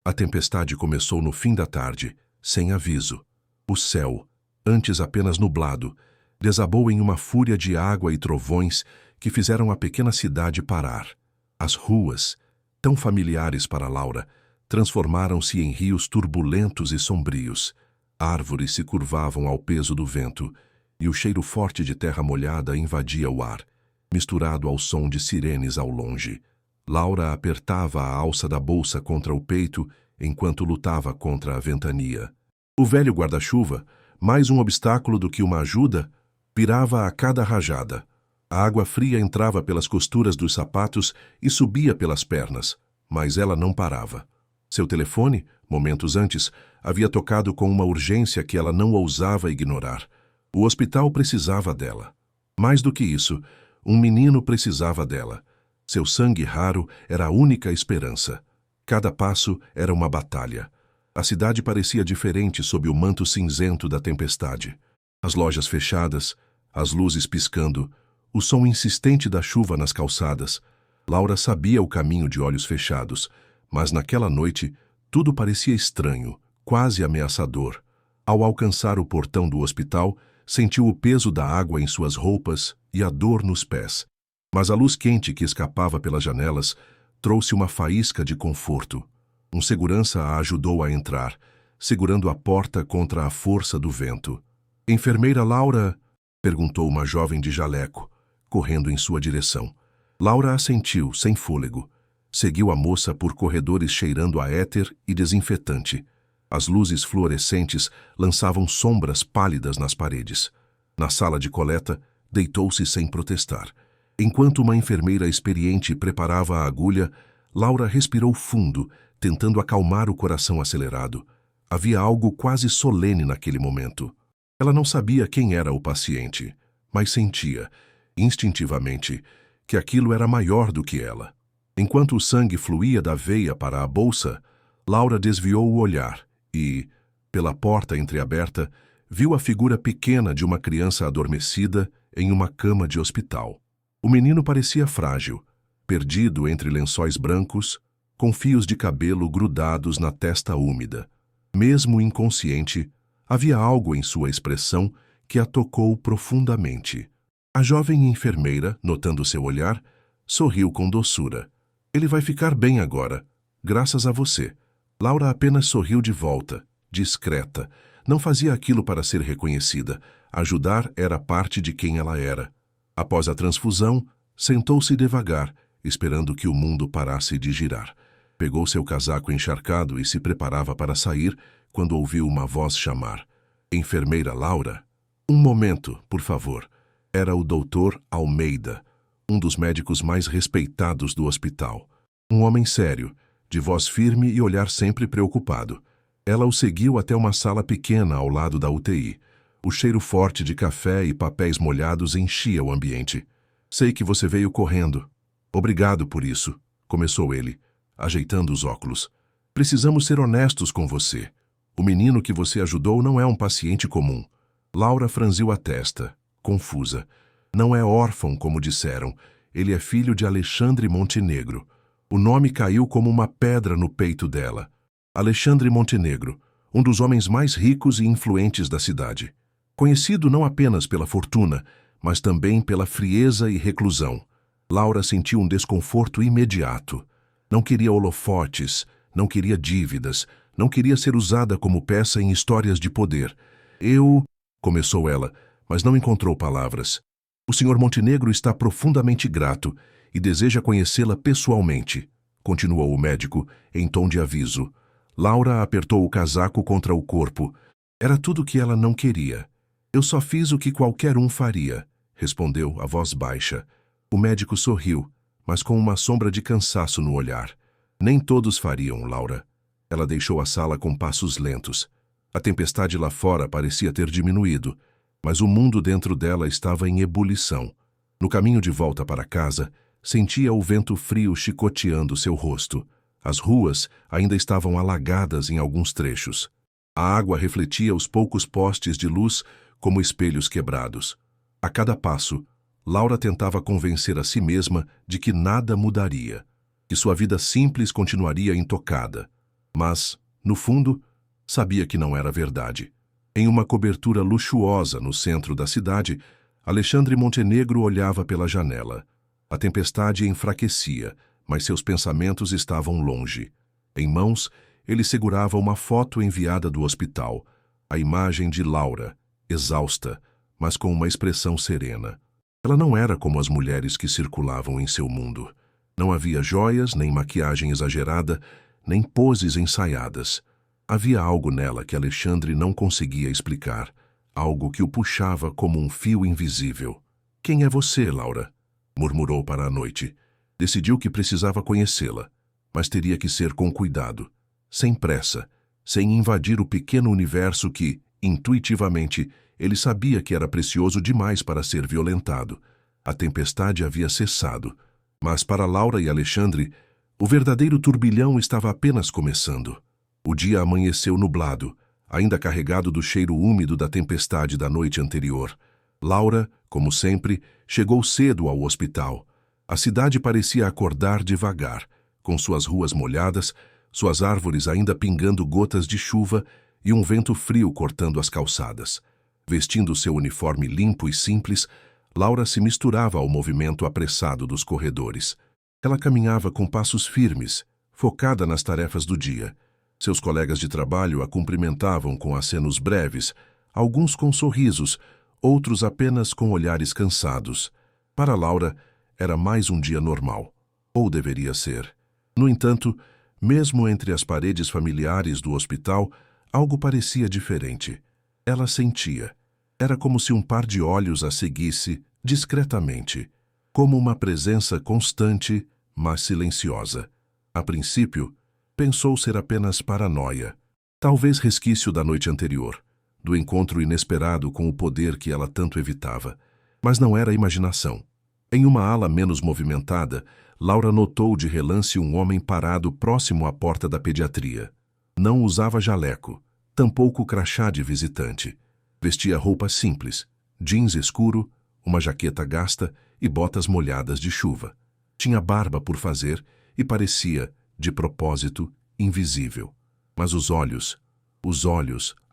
A tempestade começou no fim da tarde, sem aviso. O céu, antes apenas nublado, desabou em uma fúria de água e trovões que fizeram a pequena cidade parar. As ruas, tão familiares para Laura, transformaram-se em rios turbulentos e sombrios. Árvores se curvavam ao peso do vento, e o cheiro forte de terra molhada invadia o ar, misturado ao som de sirenes ao longe. Laura apertava a alça da bolsa contra o peito enquanto lutava contra a ventania. O velho guarda-chuva, mais um obstáculo do que uma ajuda, virava a cada rajada. A água fria entrava pelas costuras dos sapatos e subia pelas pernas, mas ela não parava. Seu telefone, momentos antes, havia tocado com uma urgência que ela não ousava ignorar. O hospital precisava dela. Mais do que isso, um menino precisava dela. Seu sangue raro era a única esperança. Cada passo era uma batalha. A cidade parecia diferente sob o manto cinzento da tempestade. As lojas fechadas, as luzes piscando, o som insistente da chuva nas calçadas. Laura sabia o caminho de olhos fechados, mas naquela noite tudo parecia estranho, quase ameaçador. Ao alcançar o portão do hospital, sentiu o peso da água em suas roupas e a dor nos pés. Mas a luz quente que escapava pelas janelas trouxe uma faísca de conforto. Um segurança a ajudou a entrar, segurando a porta contra a força do vento. "Enfermeira Laura?" perguntou uma jovem de jaleco, correndo em sua direção. Laura assentiu, sem fôlego. Seguiu a moça por corredores cheirando a éter e desinfetante. As luzes fluorescentes lançavam sombras pálidas nas paredes. Na sala de coleta, deitou-se sem protestar. Enquanto uma enfermeira experiente preparava a agulha, Laura respirou fundo, tentando acalmar o coração acelerado. Havia algo quase solene naquele momento. Ela não sabia quem era o paciente, mas sentia, instintivamente, que aquilo era maior do que ela. Enquanto o sangue fluía da veia para a bolsa, Laura desviou o olhar e, pela porta entreaberta, viu a figura pequena de uma criança adormecida em uma cama de hospital. O menino parecia frágil, perdido entre lençóis brancos, com fios de cabelo grudados na testa úmida. Mesmo inconsciente, havia algo em sua expressão que a tocou profundamente. A jovem enfermeira, notando seu olhar, sorriu com doçura. "Ele vai ficar bem agora, graças a você." Laura apenas sorriu de volta, discreta. Não fazia aquilo para ser reconhecida. Ajudar era parte de quem ela era. Após a transfusão, sentou-se devagar, esperando que o mundo parasse de girar. Pegou seu casaco encharcado e se preparava para sair quando ouviu uma voz chamar. "Enfermeira Laura?" "Um momento, por favor." Era o Dr. Almeida, um dos médicos mais respeitados do hospital. Um homem sério, de voz firme e olhar sempre preocupado. Ela o seguiu até uma sala pequena ao lado da UTI. O cheiro forte de café e papéis molhados enchia o ambiente. "Sei que você veio correndo." "Obrigado por isso", começou ele, ajeitando os óculos. "Precisamos ser honestos com você. O menino que você ajudou não é um paciente comum." Laura franziu a testa, confusa. "Não é órfão, como disseram. Ele é filho de Alexandre Montenegro." O nome caiu como uma pedra no peito dela. Alexandre Montenegro, um dos homens mais ricos e influentes da cidade. Conhecido não apenas pela fortuna, mas também pela frieza e reclusão. Laura sentiu um desconforto imediato. Não queria holofotes, não queria dívidas, não queria ser usada como peça em histórias de poder. Começou ela, mas não encontrou palavras. "O Sr. Montenegro está profundamente grato e deseja conhecê-la pessoalmente", continuou o médico, em tom de aviso. Laura apertou o casaco contra o corpo. Era tudo o que ela não queria. "Eu só fiz o que qualquer um faria", respondeu a voz baixa. O médico sorriu, mas com uma sombra de cansaço no olhar. "Nem todos fariam, Laura." Ela deixou a sala com passos lentos. A tempestade lá fora parecia ter diminuído, mas o mundo dentro dela estava em ebulição. No caminho de volta para casa, sentia o vento frio chicoteando seu rosto. As ruas ainda estavam alagadas em alguns trechos. A água refletia os poucos postes de luz como espelhos quebrados. A cada passo, Laura tentava convencer a si mesma de que nada mudaria, que sua vida simples continuaria intocada. Mas, no fundo, sabia que não era verdade. Em uma cobertura luxuosa no centro da cidade, Alexandre Montenegro olhava pela janela. A tempestade enfraquecia, mas seus pensamentos estavam longe. Em mãos, ele segurava uma foto enviada do hospital, a imagem de Laura, exausta, mas com uma expressão serena. Ela não era como as mulheres que circulavam em seu mundo. Não havia joias, nem maquiagem exagerada, nem poses ensaiadas. Havia algo nela que Alexandre não conseguia explicar, algo que o puxava como um fio invisível. "Quem é você, Laura?" murmurou para a noite. Decidiu que precisava conhecê-la, mas teria que ser com cuidado, sem pressa, sem invadir o pequeno universo que, intuitivamente, ele sabia que era precioso demais para ser violentado. A tempestade havia cessado, mas para Laura e Alexandre, o verdadeiro turbilhão estava apenas começando. O dia amanheceu nublado, ainda carregado do cheiro úmido da tempestade da noite anterior. Laura, como sempre, chegou cedo ao hospital. A cidade parecia acordar devagar, com suas ruas molhadas, suas árvores ainda pingando gotas de chuva e um vento frio cortando as calçadas. Vestindo seu uniforme limpo e simples, Laura se misturava ao movimento apressado dos corredores. Ela caminhava com passos firmes, focada nas tarefas do dia. Seus colegas de trabalho a cumprimentavam com acenos breves, alguns com sorrisos, outros apenas com olhares cansados. Para Laura, era mais um dia normal. Ou deveria ser. No entanto, mesmo entre as paredes familiares do hospital, algo parecia diferente. Ela sentia. Era como se um par de olhos a seguisse, discretamente. Como uma presença constante, mas silenciosa. A princípio, pensou ser apenas paranoia. Talvez resquício da noite anterior, do encontro inesperado com o poder que ela tanto evitava. Mas não era imaginação. Em uma ala menos movimentada, Laura notou de relance um homem parado próximo à porta da pediatria. Não usava jaleco, tampouco crachá de visitante. Vestia roupa simples, jeans escuro, uma jaqueta gasta e botas molhadas de chuva. Tinha barba por fazer e parecia, de propósito, invisível. Mas os olhos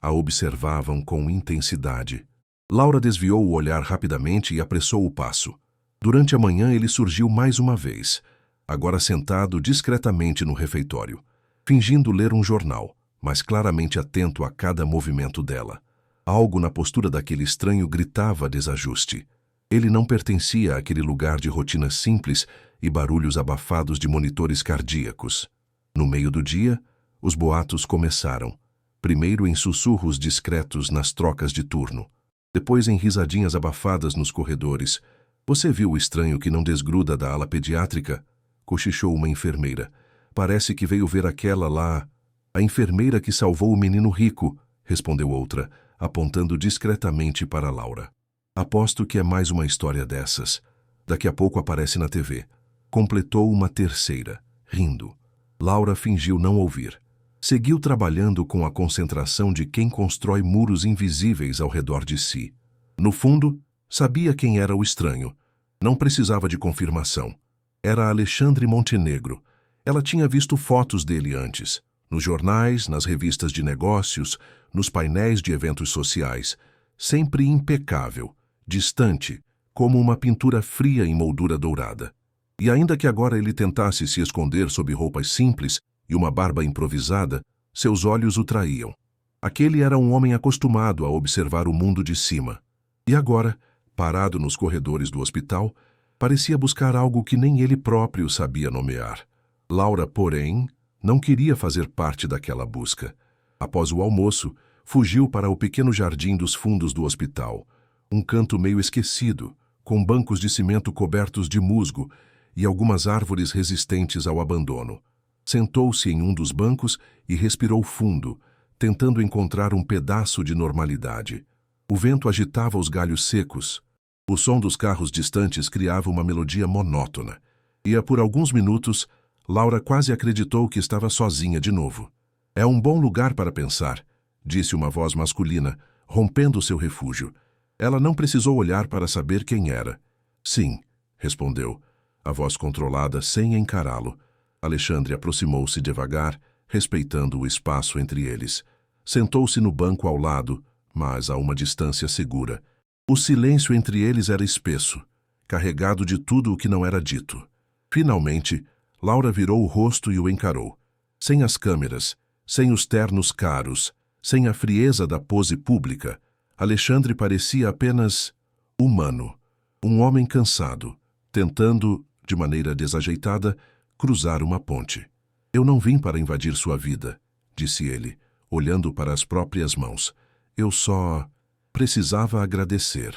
a observavam com intensidade. Laura desviou o olhar rapidamente e apressou o passo. Durante a manhã ele surgiu mais uma vez, agora sentado discretamente no refeitório, fingindo ler um jornal, mas claramente atento a cada movimento dela. Algo na postura daquele estranho gritava desajuste. Ele não pertencia àquele lugar de rotinas simples e barulhos abafados de monitores cardíacos. No meio do dia, os boatos começaram, primeiro em sussurros discretos nas trocas de turno, depois em risadinhas abafadas nos corredores. "Você viu o estranho que não desgruda da ala pediátrica?" cochichou uma enfermeira. "Parece que veio ver aquela lá." "A enfermeira que salvou o menino rico", respondeu outra, apontando discretamente para Laura. "Aposto que é mais uma história dessas. Daqui a pouco aparece na TV." Completou uma terceira, rindo. Laura fingiu não ouvir. Seguiu trabalhando com a concentração de quem constrói muros invisíveis ao redor de si. No fundo, sabia quem era o estranho. Não precisava de confirmação. Era Alexandre Montenegro. Ela tinha visto fotos dele antes, nos jornais, nas revistas de negócios, nos painéis de eventos sociais. Sempre impecável, distante, como uma pintura fria em moldura dourada. E ainda que agora ele tentasse se esconder sob roupas simples e uma barba improvisada, seus olhos o traíam. Aquele era um homem acostumado a observar o mundo de cima. E agora, parado nos corredores do hospital, parecia buscar algo que nem ele próprio sabia nomear. Laura, porém, não queria fazer parte daquela busca. Após o almoço, fugiu para o pequeno jardim dos fundos do hospital, um canto meio esquecido, com bancos de cimento cobertos de musgo e algumas árvores resistentes ao abandono. Sentou-se em um dos bancos e respirou fundo, tentando encontrar um pedaço de normalidade. O vento agitava os galhos secos. O som dos carros distantes criava uma melodia monótona. E por alguns minutos, Laura quase acreditou que estava sozinha de novo. "É um bom lugar para pensar", disse uma voz masculina, rompendo seu refúgio. Ela não precisou olhar para saber quem era. "Sim", respondeu, a voz controlada sem encará-lo. Alexandre aproximou-se devagar, respeitando o espaço entre eles. Sentou-se no banco ao lado, mas a uma distância segura. O silêncio entre eles era espesso, carregado de tudo o que não era dito. Finalmente, Laura virou o rosto e o encarou. Sem as câmeras, sem os ternos caros, sem a frieza da pose pública, Alexandre parecia apenas humano. Um homem cansado, tentando, de maneira desajeitada, cruzar uma ponte. Eu não vim para invadir sua vida, disse ele, olhando para as próprias mãos. Eu só precisava agradecer.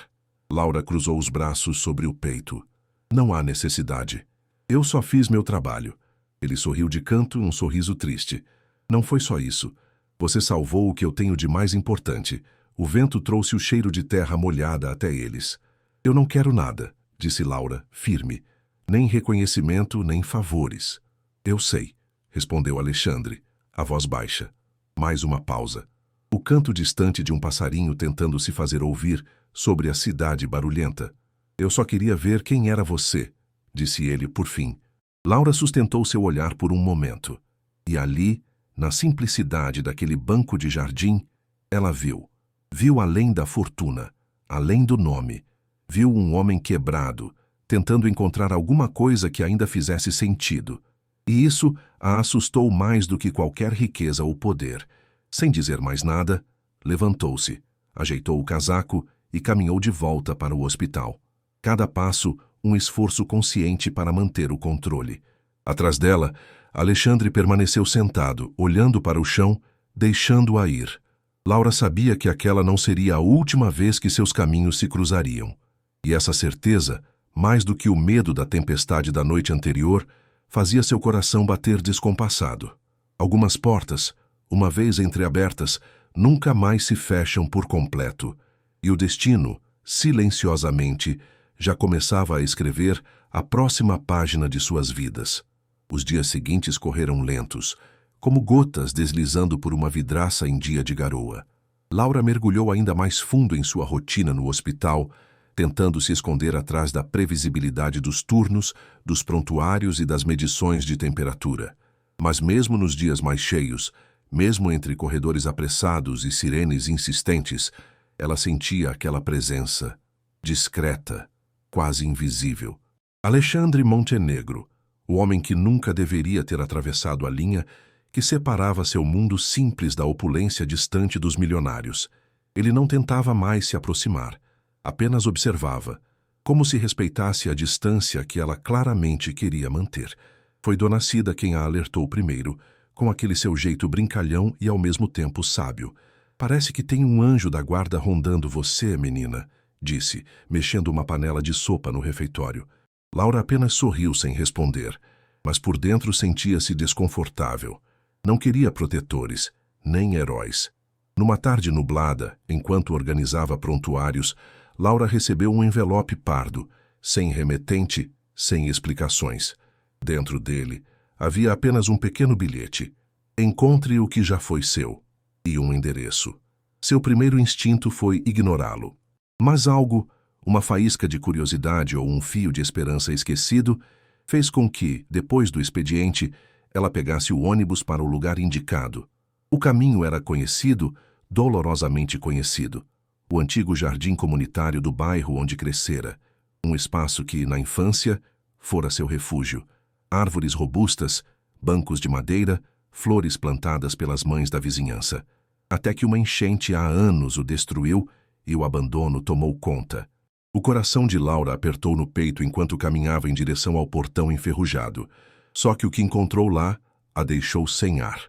Laura cruzou os braços sobre o peito. Não há necessidade. Eu só fiz meu trabalho. Ele sorriu de canto, um sorriso triste. Não foi só isso. Você salvou o que eu tenho de mais importante. O vento trouxe o cheiro de terra molhada até eles. Eu não quero nada, disse Laura, firme. Nem reconhecimento, nem favores. Eu sei, respondeu Alexandre, a voz baixa. Mais uma pausa. O canto distante de um passarinho tentando se fazer ouvir sobre a cidade barulhenta. Eu só queria ver quem era você, disse ele por fim. Laura sustentou seu olhar por um momento. E ali, na simplicidade daquele banco de jardim, ela viu. Viu além da fortuna, além do nome. Viu um homem quebrado, tentando encontrar alguma coisa que ainda fizesse sentido. E isso a assustou mais do que qualquer riqueza ou poder. Sem dizer mais nada, levantou-se, ajeitou o casaco e caminhou de volta para o hospital. Cada passo, um esforço consciente para manter o controle. Atrás dela, Alexandre permaneceu sentado, olhando para o chão, deixando-a ir. Laura sabia que aquela não seria a última vez que seus caminhos se cruzariam. E essa certeza, mais do que o medo da tempestade da noite anterior, fazia seu coração bater descompassado. Algumas portas, uma vez entreabertas, nunca mais se fecham por completo, e o destino, silenciosamente, já começava a escrever a próxima página de suas vidas. Os dias seguintes correram lentos, como gotas deslizando por uma vidraça em dia de garoa. Laura mergulhou ainda mais fundo em sua rotina no hospital, tentando se esconder atrás da previsibilidade dos turnos, dos prontuários e das medições de temperatura. Mas mesmo nos dias mais cheios, mesmo entre corredores apressados e sirenes insistentes, ela sentia aquela presença, discreta, quase invisível. Alexandre Montenegro, o homem que nunca deveria ter atravessado a linha que separava seu mundo simples da opulência distante dos milionários. Ele não tentava mais se aproximar, apenas observava, como se respeitasse a distância que ela claramente queria manter. Foi Dona Cida quem a alertou primeiro, com aquele seu jeito brincalhão e ao mesmo tempo sábio. Parece que tem um anjo da guarda rondando você, menina, disse, mexendo uma panela de sopa no refeitório. Laura apenas sorriu sem responder, mas por dentro sentia-se desconfortável. Não queria protetores, nem heróis. Numa tarde nublada, enquanto organizava prontuários, Laura recebeu um envelope pardo, sem remetente, sem explicações. Dentro dele, havia apenas um pequeno bilhete. Encontre o que já foi seu. E um endereço. Seu primeiro instinto foi ignorá-lo. Mas algo, uma faísca de curiosidade ou um fio de esperança esquecido, fez com que, depois do expediente, ela pegasse o ônibus para o lugar indicado. O caminho era conhecido, dolorosamente conhecido. O antigo jardim comunitário do bairro onde crescera. Um espaço que, na infância, fora seu refúgio. Árvores robustas, bancos de madeira, flores plantadas pelas mães da vizinhança. Até que uma enchente há anos o destruiu e o abandono tomou conta. O coração de Laura apertou no peito enquanto caminhava em direção ao portão enferrujado. Só que o que encontrou lá a deixou sem ar.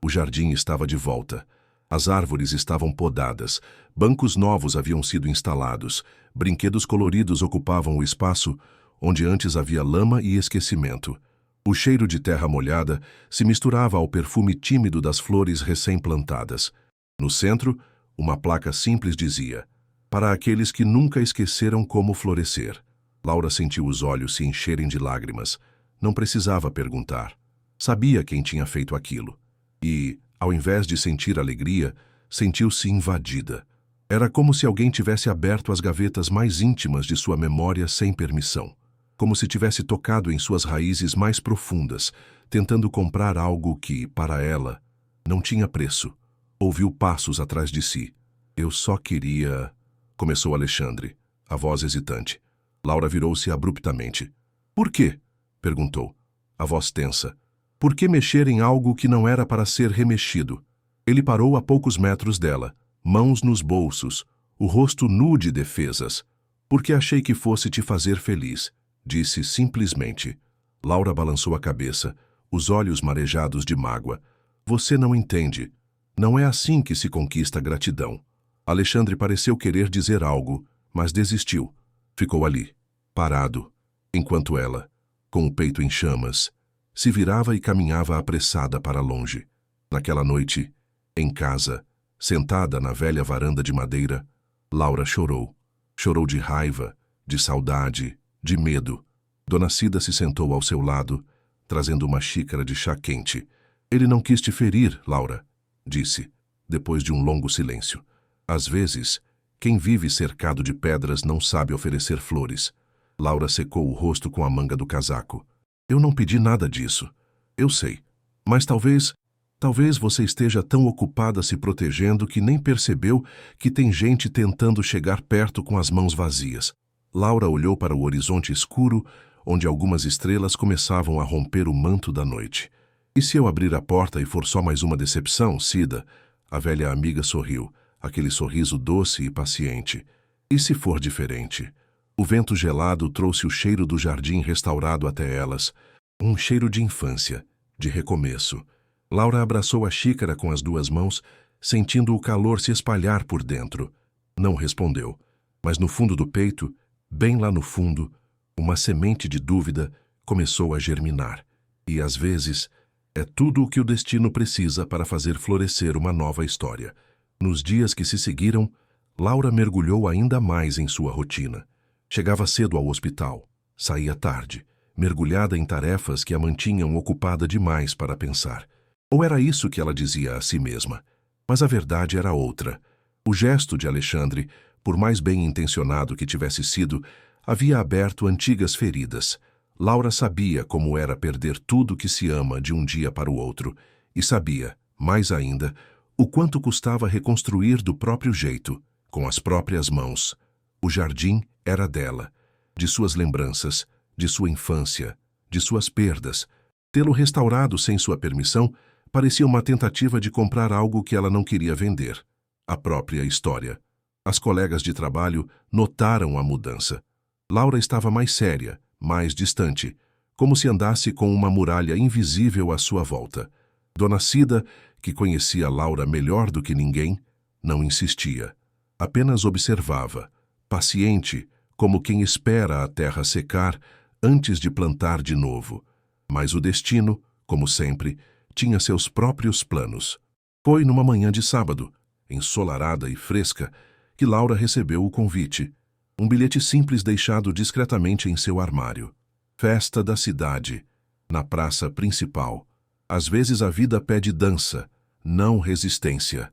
O jardim estava de volta. As árvores estavam podadas, bancos novos haviam sido instalados, brinquedos coloridos ocupavam o espaço onde antes havia lama e esquecimento. O cheiro de terra molhada se misturava ao perfume tímido das flores recém-plantadas. No centro, uma placa simples dizia: para aqueles que nunca esqueceram como florescer. Laura sentiu os olhos se encherem de lágrimas. Não precisava perguntar. Sabia quem tinha feito aquilo. E, ao invés de sentir alegria, sentiu-se invadida. Era como se alguém tivesse aberto as gavetas mais íntimas de sua memória sem permissão. como se tivesse tocado em suas raízes mais profundas, tentando comprar algo que, para ela, não tinha preço. Ouviu passos atrás de si. Eu só queria... Começou Alexandre, a voz hesitante. Laura virou-se abruptamente. Por quê? Perguntou, a voz tensa. Por que mexer em algo que não era para ser remexido? Ele parou a poucos metros dela, mãos nos bolsos, o rosto nu de defesas. Porque achei que fosse te fazer feliz, disse simplesmente. Laura balançou a cabeça, os olhos marejados de mágoa. Você não entende. Não é assim que se conquista gratidão. Alexandre pareceu querer dizer algo, mas desistiu. Ficou ali, parado, enquanto ela, com o peito em chamas, se virava e caminhava apressada para longe. Naquela noite, em casa, sentada na velha varanda de madeira, Laura chorou. Chorou de raiva, de saudade, de medo. Dona Cida se sentou ao seu lado, trazendo uma xícara de chá quente. Ele não quis te ferir, Laura, disse, depois de um longo silêncio. Às vezes, quem vive cercado de pedras não sabe oferecer flores. Laura secou o rosto com a manga do casaco. Eu não pedi nada disso. Eu sei. Mas talvez você esteja tão ocupada se protegendo que nem percebeu que tem gente tentando chegar perto com as mãos vazias. Laura olhou para o horizonte escuro, onde algumas estrelas começavam a romper o manto da noite. E se eu abrir a porta e for só mais uma decepção, Cida? A velha amiga sorriu, aquele sorriso doce e paciente. E se for diferente? O vento gelado trouxe o cheiro do jardim restaurado até elas. Um cheiro de infância, de recomeço. Laura abraçou a xícara com as duas mãos, sentindo o calor se espalhar por dentro. Não respondeu, mas no fundo do peito, bem lá no fundo, uma semente de dúvida começou a germinar. E, às vezes, é tudo o que o destino precisa para fazer florescer uma nova história. Nos dias que se seguiram, Laura mergulhou ainda mais em sua rotina. Chegava cedo ao hospital, saía tarde, mergulhada em tarefas que a mantinham ocupada demais para pensar. Ou era isso que ela dizia a si mesma? Mas a verdade era outra. O gesto de Alexandre, por mais bem intencionado que tivesse sido, havia aberto antigas feridas. Laura sabia como era perder tudo que se ama de um dia para o outro, e sabia, mais ainda, o quanto custava reconstruir do próprio jeito, com as próprias mãos. O jardim era dela, de suas lembranças, de sua infância, de suas perdas. Tê-lo restaurado sem sua permissão parecia uma tentativa de comprar algo que ela não queria vender, a própria história. As colegas de trabalho notaram a mudança. Laura estava mais séria, mais distante, como se andasse com uma muralha invisível à sua volta. Dona Cida, que conhecia Laura melhor do que ninguém, não insistia. Apenas observava, paciente, como quem espera a terra secar antes de plantar de novo. Mas o destino, como sempre, tinha seus próprios planos. Foi numa manhã de sábado, ensolarada e fresca, que Laura recebeu o convite. Um bilhete simples deixado discretamente em seu armário. Festa da cidade, na praça principal. Às vezes a vida pede dança, não resistência.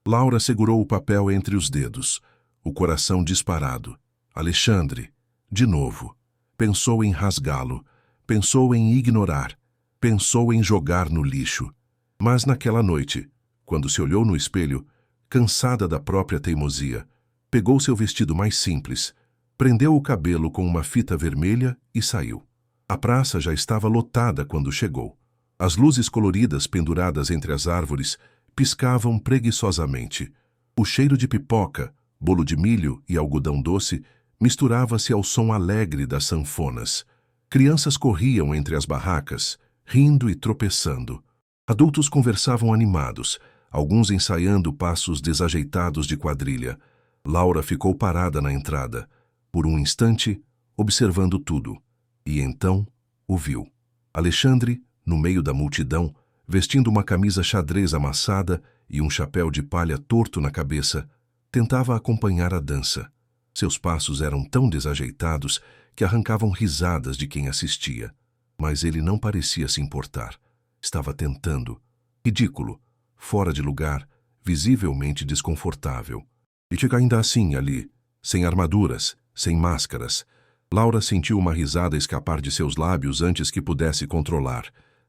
Laura segurou o papel entre os dedos, o coração disparado. Alexandre, de novo. Pensou em rasgá-lo, pensou em ignorar, pensou em jogar no lixo. Mas naquela noite, quando se olhou no espelho, cansada da própria teimosia, pegou seu vestido mais simples, prendeu o cabelo com uma fita vermelha e saiu. A praça já estava lotada quando chegou. As luzes coloridas penduradas entre as árvores piscavam preguiçosamente. O cheiro de pipoca, bolo de milho e algodão doce misturava-se ao som alegre das sanfonas. Crianças corriam entre as barracas, rindo e tropeçando. Adultos conversavam animados, alguns ensaiando passos desajeitados de quadrilha. Laura ficou parada na entrada, por um instante, observando tudo. E então o viu. Alexandre, no meio da multidão, vestindo uma camisa xadrez amassada e um chapéu de palha torto na cabeça, tentava acompanhar a dança. Seus passos eram tão desajeitados que arrancavam risadas de quem assistia. Mas ele não parecia se importar. Estava tentando. Ridículo, fora de lugar, visivelmente desconfortável. E chega ainda assim ali, sem armaduras, sem máscaras. Laura sentiu uma risada escapar de seus lábios antes que pudesse controlar.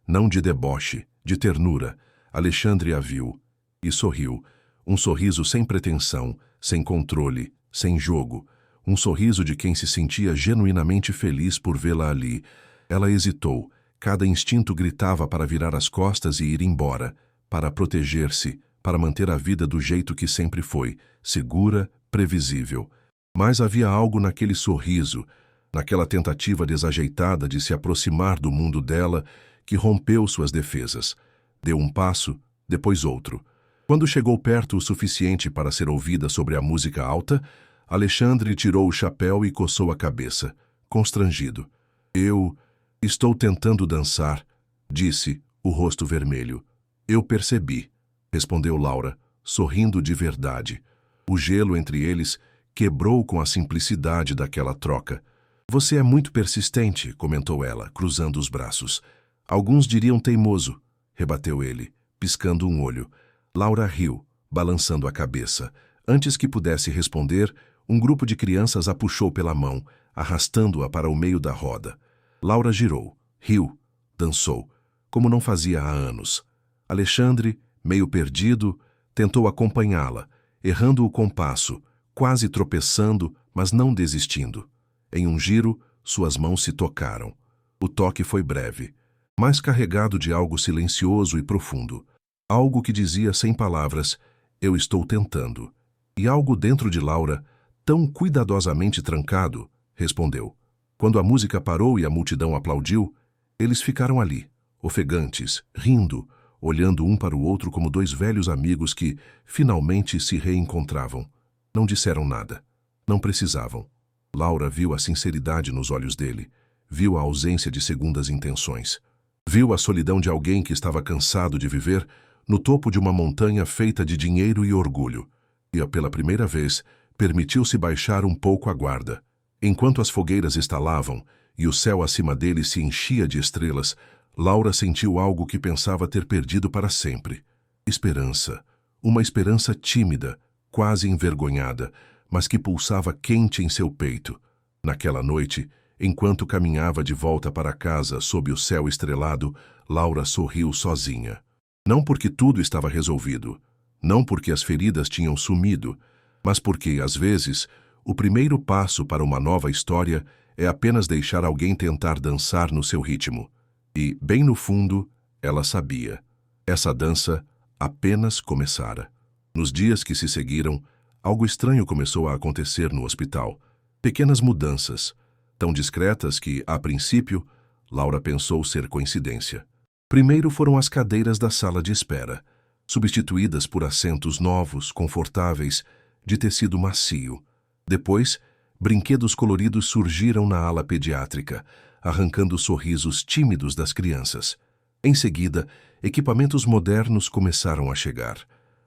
Não de deboche, de ternura. Alexandre a viu e sorriu. Um sorriso sem pretensão, sem controle, sem jogo. Um sorriso de quem se sentia genuinamente feliz por vê-la ali. Ela hesitou. Cada instinto gritava para virar as costas e ir embora, para proteger-se, para manter a vida do jeito que sempre foi, segura, previsível. Mas havia algo naquele sorriso, naquela tentativa desajeitada de se aproximar do mundo dela, que rompeu suas defesas. Deu um passo, depois outro. Quando chegou perto o suficiente para ser ouvida sobre a música alta, Alexandre tirou o chapéu e coçou a cabeça, constrangido. Eu estou tentando dançar, disse, o rosto vermelho. Eu percebi, respondeu Laura, sorrindo de verdade. O gelo entre eles quebrou com a simplicidade daquela troca. Você é muito persistente, comentou ela, cruzando os braços. Alguns diriam teimoso, rebateu ele, piscando um olho. Laura riu, balançando a cabeça. Antes que pudesse responder, um grupo de crianças a puxou pela mão, arrastando-a para o meio da roda. Laura girou, riu, dançou, como não fazia há anos. Alexandre, meio perdido, tentou acompanhá-la, errando o compasso, quase tropeçando, mas não desistindo. Em um giro, suas mãos se tocaram. O toque foi breve, mas carregado de algo silencioso e profundo. Algo que dizia sem palavras, eu estou tentando. E algo dentro de Laura, tão cuidadosamente trancado, respondeu. Quando a música parou e a multidão aplaudiu, eles ficaram ali, ofegantes, rindo, olhando um para o outro como dois velhos amigos que, finalmente, se reencontravam. Não disseram nada. Não precisavam. Laura viu a sinceridade nos olhos dele, viu a ausência de segundas intenções. Viu a solidão de alguém que estava cansado de viver no topo de uma montanha feita de dinheiro e orgulho. E, pela primeira vez, permitiu-se baixar um pouco a guarda. Enquanto as fogueiras estalavam e o céu acima dele se enchia de estrelas, Laura sentiu algo que pensava ter perdido para sempre. Esperança. Uma esperança tímida, quase envergonhada, mas que pulsava quente em seu peito. Naquela noite, enquanto caminhava de volta para casa sob o céu estrelado, Laura sorriu sozinha. Não porque tudo estava resolvido, não porque as feridas tinham sumido, mas porque, às vezes, o primeiro passo para uma nova história é apenas deixar alguém tentar dançar no seu ritmo. E, bem no fundo, ela sabia. Essa dança apenas começara. Nos dias que se seguiram, algo estranho começou a acontecer no hospital. Pequenas mudanças, tão discretas que, a princípio, Laura pensou ser coincidência. Primeiro foram as cadeiras da sala de espera, substituídas por assentos novos, confortáveis, de tecido macio. Depois, brinquedos coloridos surgiram na ala pediátrica, arrancando sorrisos tímidos das crianças. Em seguida, equipamentos modernos começaram a chegar.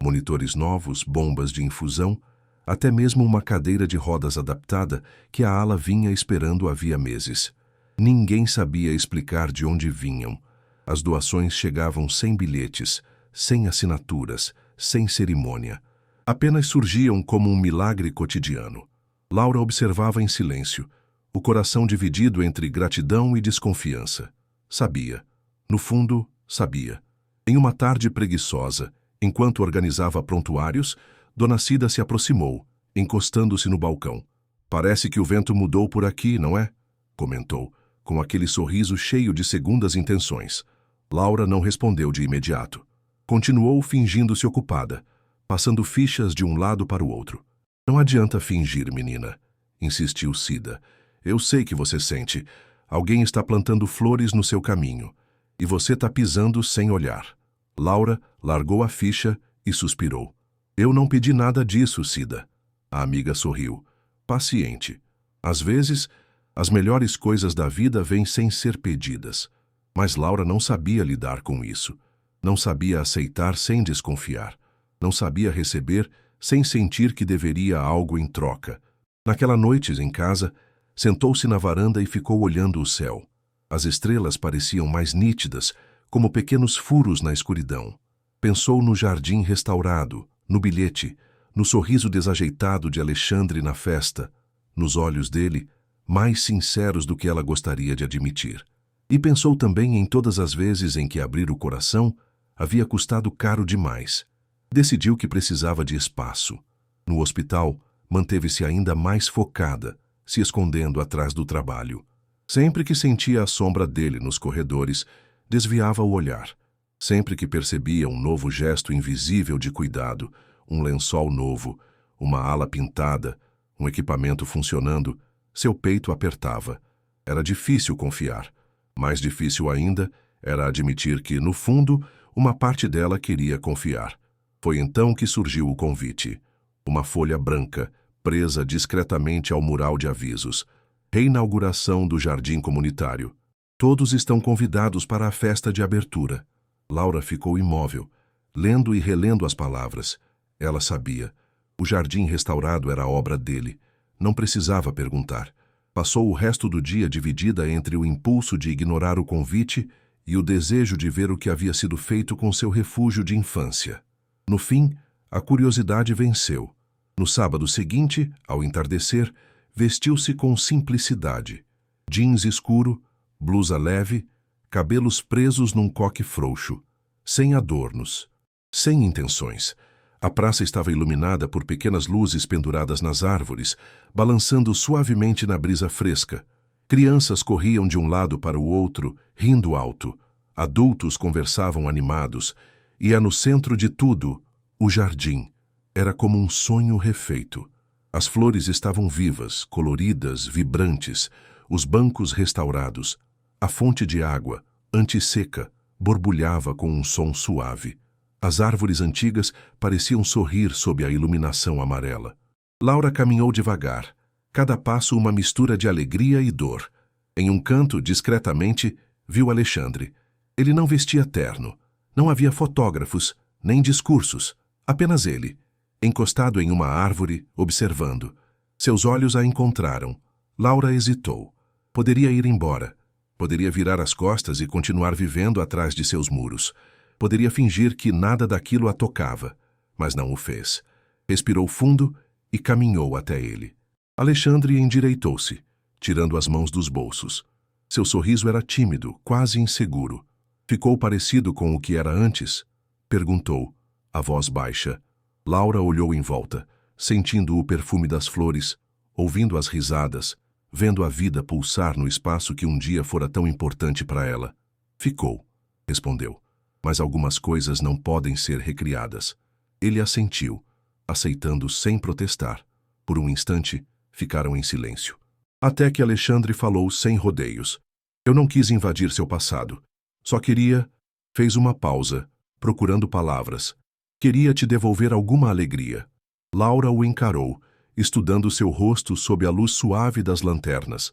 Monitores novos, bombas de infusão, até mesmo uma cadeira de rodas adaptada que a ala vinha esperando havia meses. Ninguém sabia explicar de onde vinham. As doações chegavam sem bilhetes, sem assinaturas, sem cerimônia. Apenas surgiam como um milagre cotidiano. Laura observava em silêncio, o coração dividido entre gratidão e desconfiança. Sabia. No fundo, sabia. Em uma tarde preguiçosa, enquanto organizava prontuários, Dona Cida se aproximou, encostando-se no balcão. Parece que o vento mudou por aqui, não é? Comentou, com aquele sorriso cheio de segundas intenções. Laura não respondeu de imediato. Continuou fingindo-se ocupada, passando fichas de um lado para o outro. Não adianta fingir, menina, insistiu Cida. Eu sei que você sente. Alguém está plantando flores no seu caminho. E você está pisando sem olhar. Laura largou a ficha e suspirou. Eu não pedi nada disso, Cida. A amiga sorriu. Paciente. Às vezes, as melhores coisas da vida vêm sem ser pedidas. Mas Laura não sabia lidar com isso. Não sabia aceitar sem desconfiar. Não sabia receber sem sentir que deveria algo em troca. Naquela noite, em casa, sentou-se na varanda e ficou olhando o céu. As estrelas pareciam mais nítidas, como pequenos furos na escuridão. Pensou no jardim restaurado, no bilhete, no sorriso desajeitado de Alexandre na festa. Nos olhos dele, mais sinceros do que ela gostaria de admitir. E pensou também em todas as vezes em que abrir o coração havia custado caro demais. Decidiu que precisava de espaço. No hospital, manteve-se ainda mais focada, se escondendo atrás do trabalho. Sempre que sentia a sombra dele nos corredores, desviava o olhar. Sempre que percebia um novo gesto invisível de cuidado, um lençol novo, uma ala pintada, um equipamento funcionando, seu peito apertava. Era difícil confiar. Mais difícil ainda era admitir que, no fundo, uma parte dela queria confiar. Foi então que surgiu o convite. Uma folha branca, presa discretamente ao mural de avisos. Reinauguração do jardim comunitário. Todos estão convidados para a festa de abertura. Laura ficou imóvel, lendo e relendo as palavras. Ela sabia. O jardim restaurado era obra dele. Não precisava perguntar. Passou o resto do dia dividida entre o impulso de ignorar o convite e o desejo de ver o que havia sido feito com seu refúgio de infância. No fim, a curiosidade venceu. No sábado seguinte, ao entardecer, vestiu-se com simplicidade. Jeans escuro, blusa leve, cabelos presos num coque frouxo, sem adornos, sem intenções. A praça estava iluminada por pequenas luzes penduradas nas árvores, balançando suavemente na brisa fresca. Crianças corriam de um lado para o outro, rindo alto. Adultos conversavam animados. E no centro de tudo, o jardim. Era como um sonho refeito. As flores estavam vivas, coloridas, vibrantes, os bancos restaurados. A fonte de água, antisseca, borbulhava com um som suave. As árvores antigas pareciam sorrir sob a iluminação amarela. Laura caminhou devagar, cada passo uma mistura de alegria e dor. Em um canto, discretamente, viu Alexandre. Ele não vestia terno. Não havia fotógrafos, nem discursos. Apenas ele, encostado em uma árvore, observando. Seus olhos a encontraram. Laura hesitou. Poderia ir embora. Poderia virar as costas e continuar vivendo atrás de seus muros. Poderia fingir que nada daquilo a tocava, mas não o fez. Respirou fundo e caminhou até ele. Alexandre endireitou-se, tirando as mãos dos bolsos. Seu sorriso era tímido, quase inseguro. Ficou parecido com o que era antes? Perguntou, a voz baixa. Laura olhou em volta, sentindo o perfume das flores, ouvindo as risadas, vendo a vida pulsar no espaço que um dia fora tão importante para ela. Ficou, respondeu. Mas algumas coisas não podem ser recriadas. Ele assentiu, aceitando sem protestar. Por um instante, ficaram em silêncio. Até que Alexandre falou sem rodeios. Eu não quis invadir seu passado. Só queria... Fez uma pausa, procurando palavras. Queria te devolver alguma alegria. Laura o encarou, estudando seu rosto sob a luz suave das lanternas.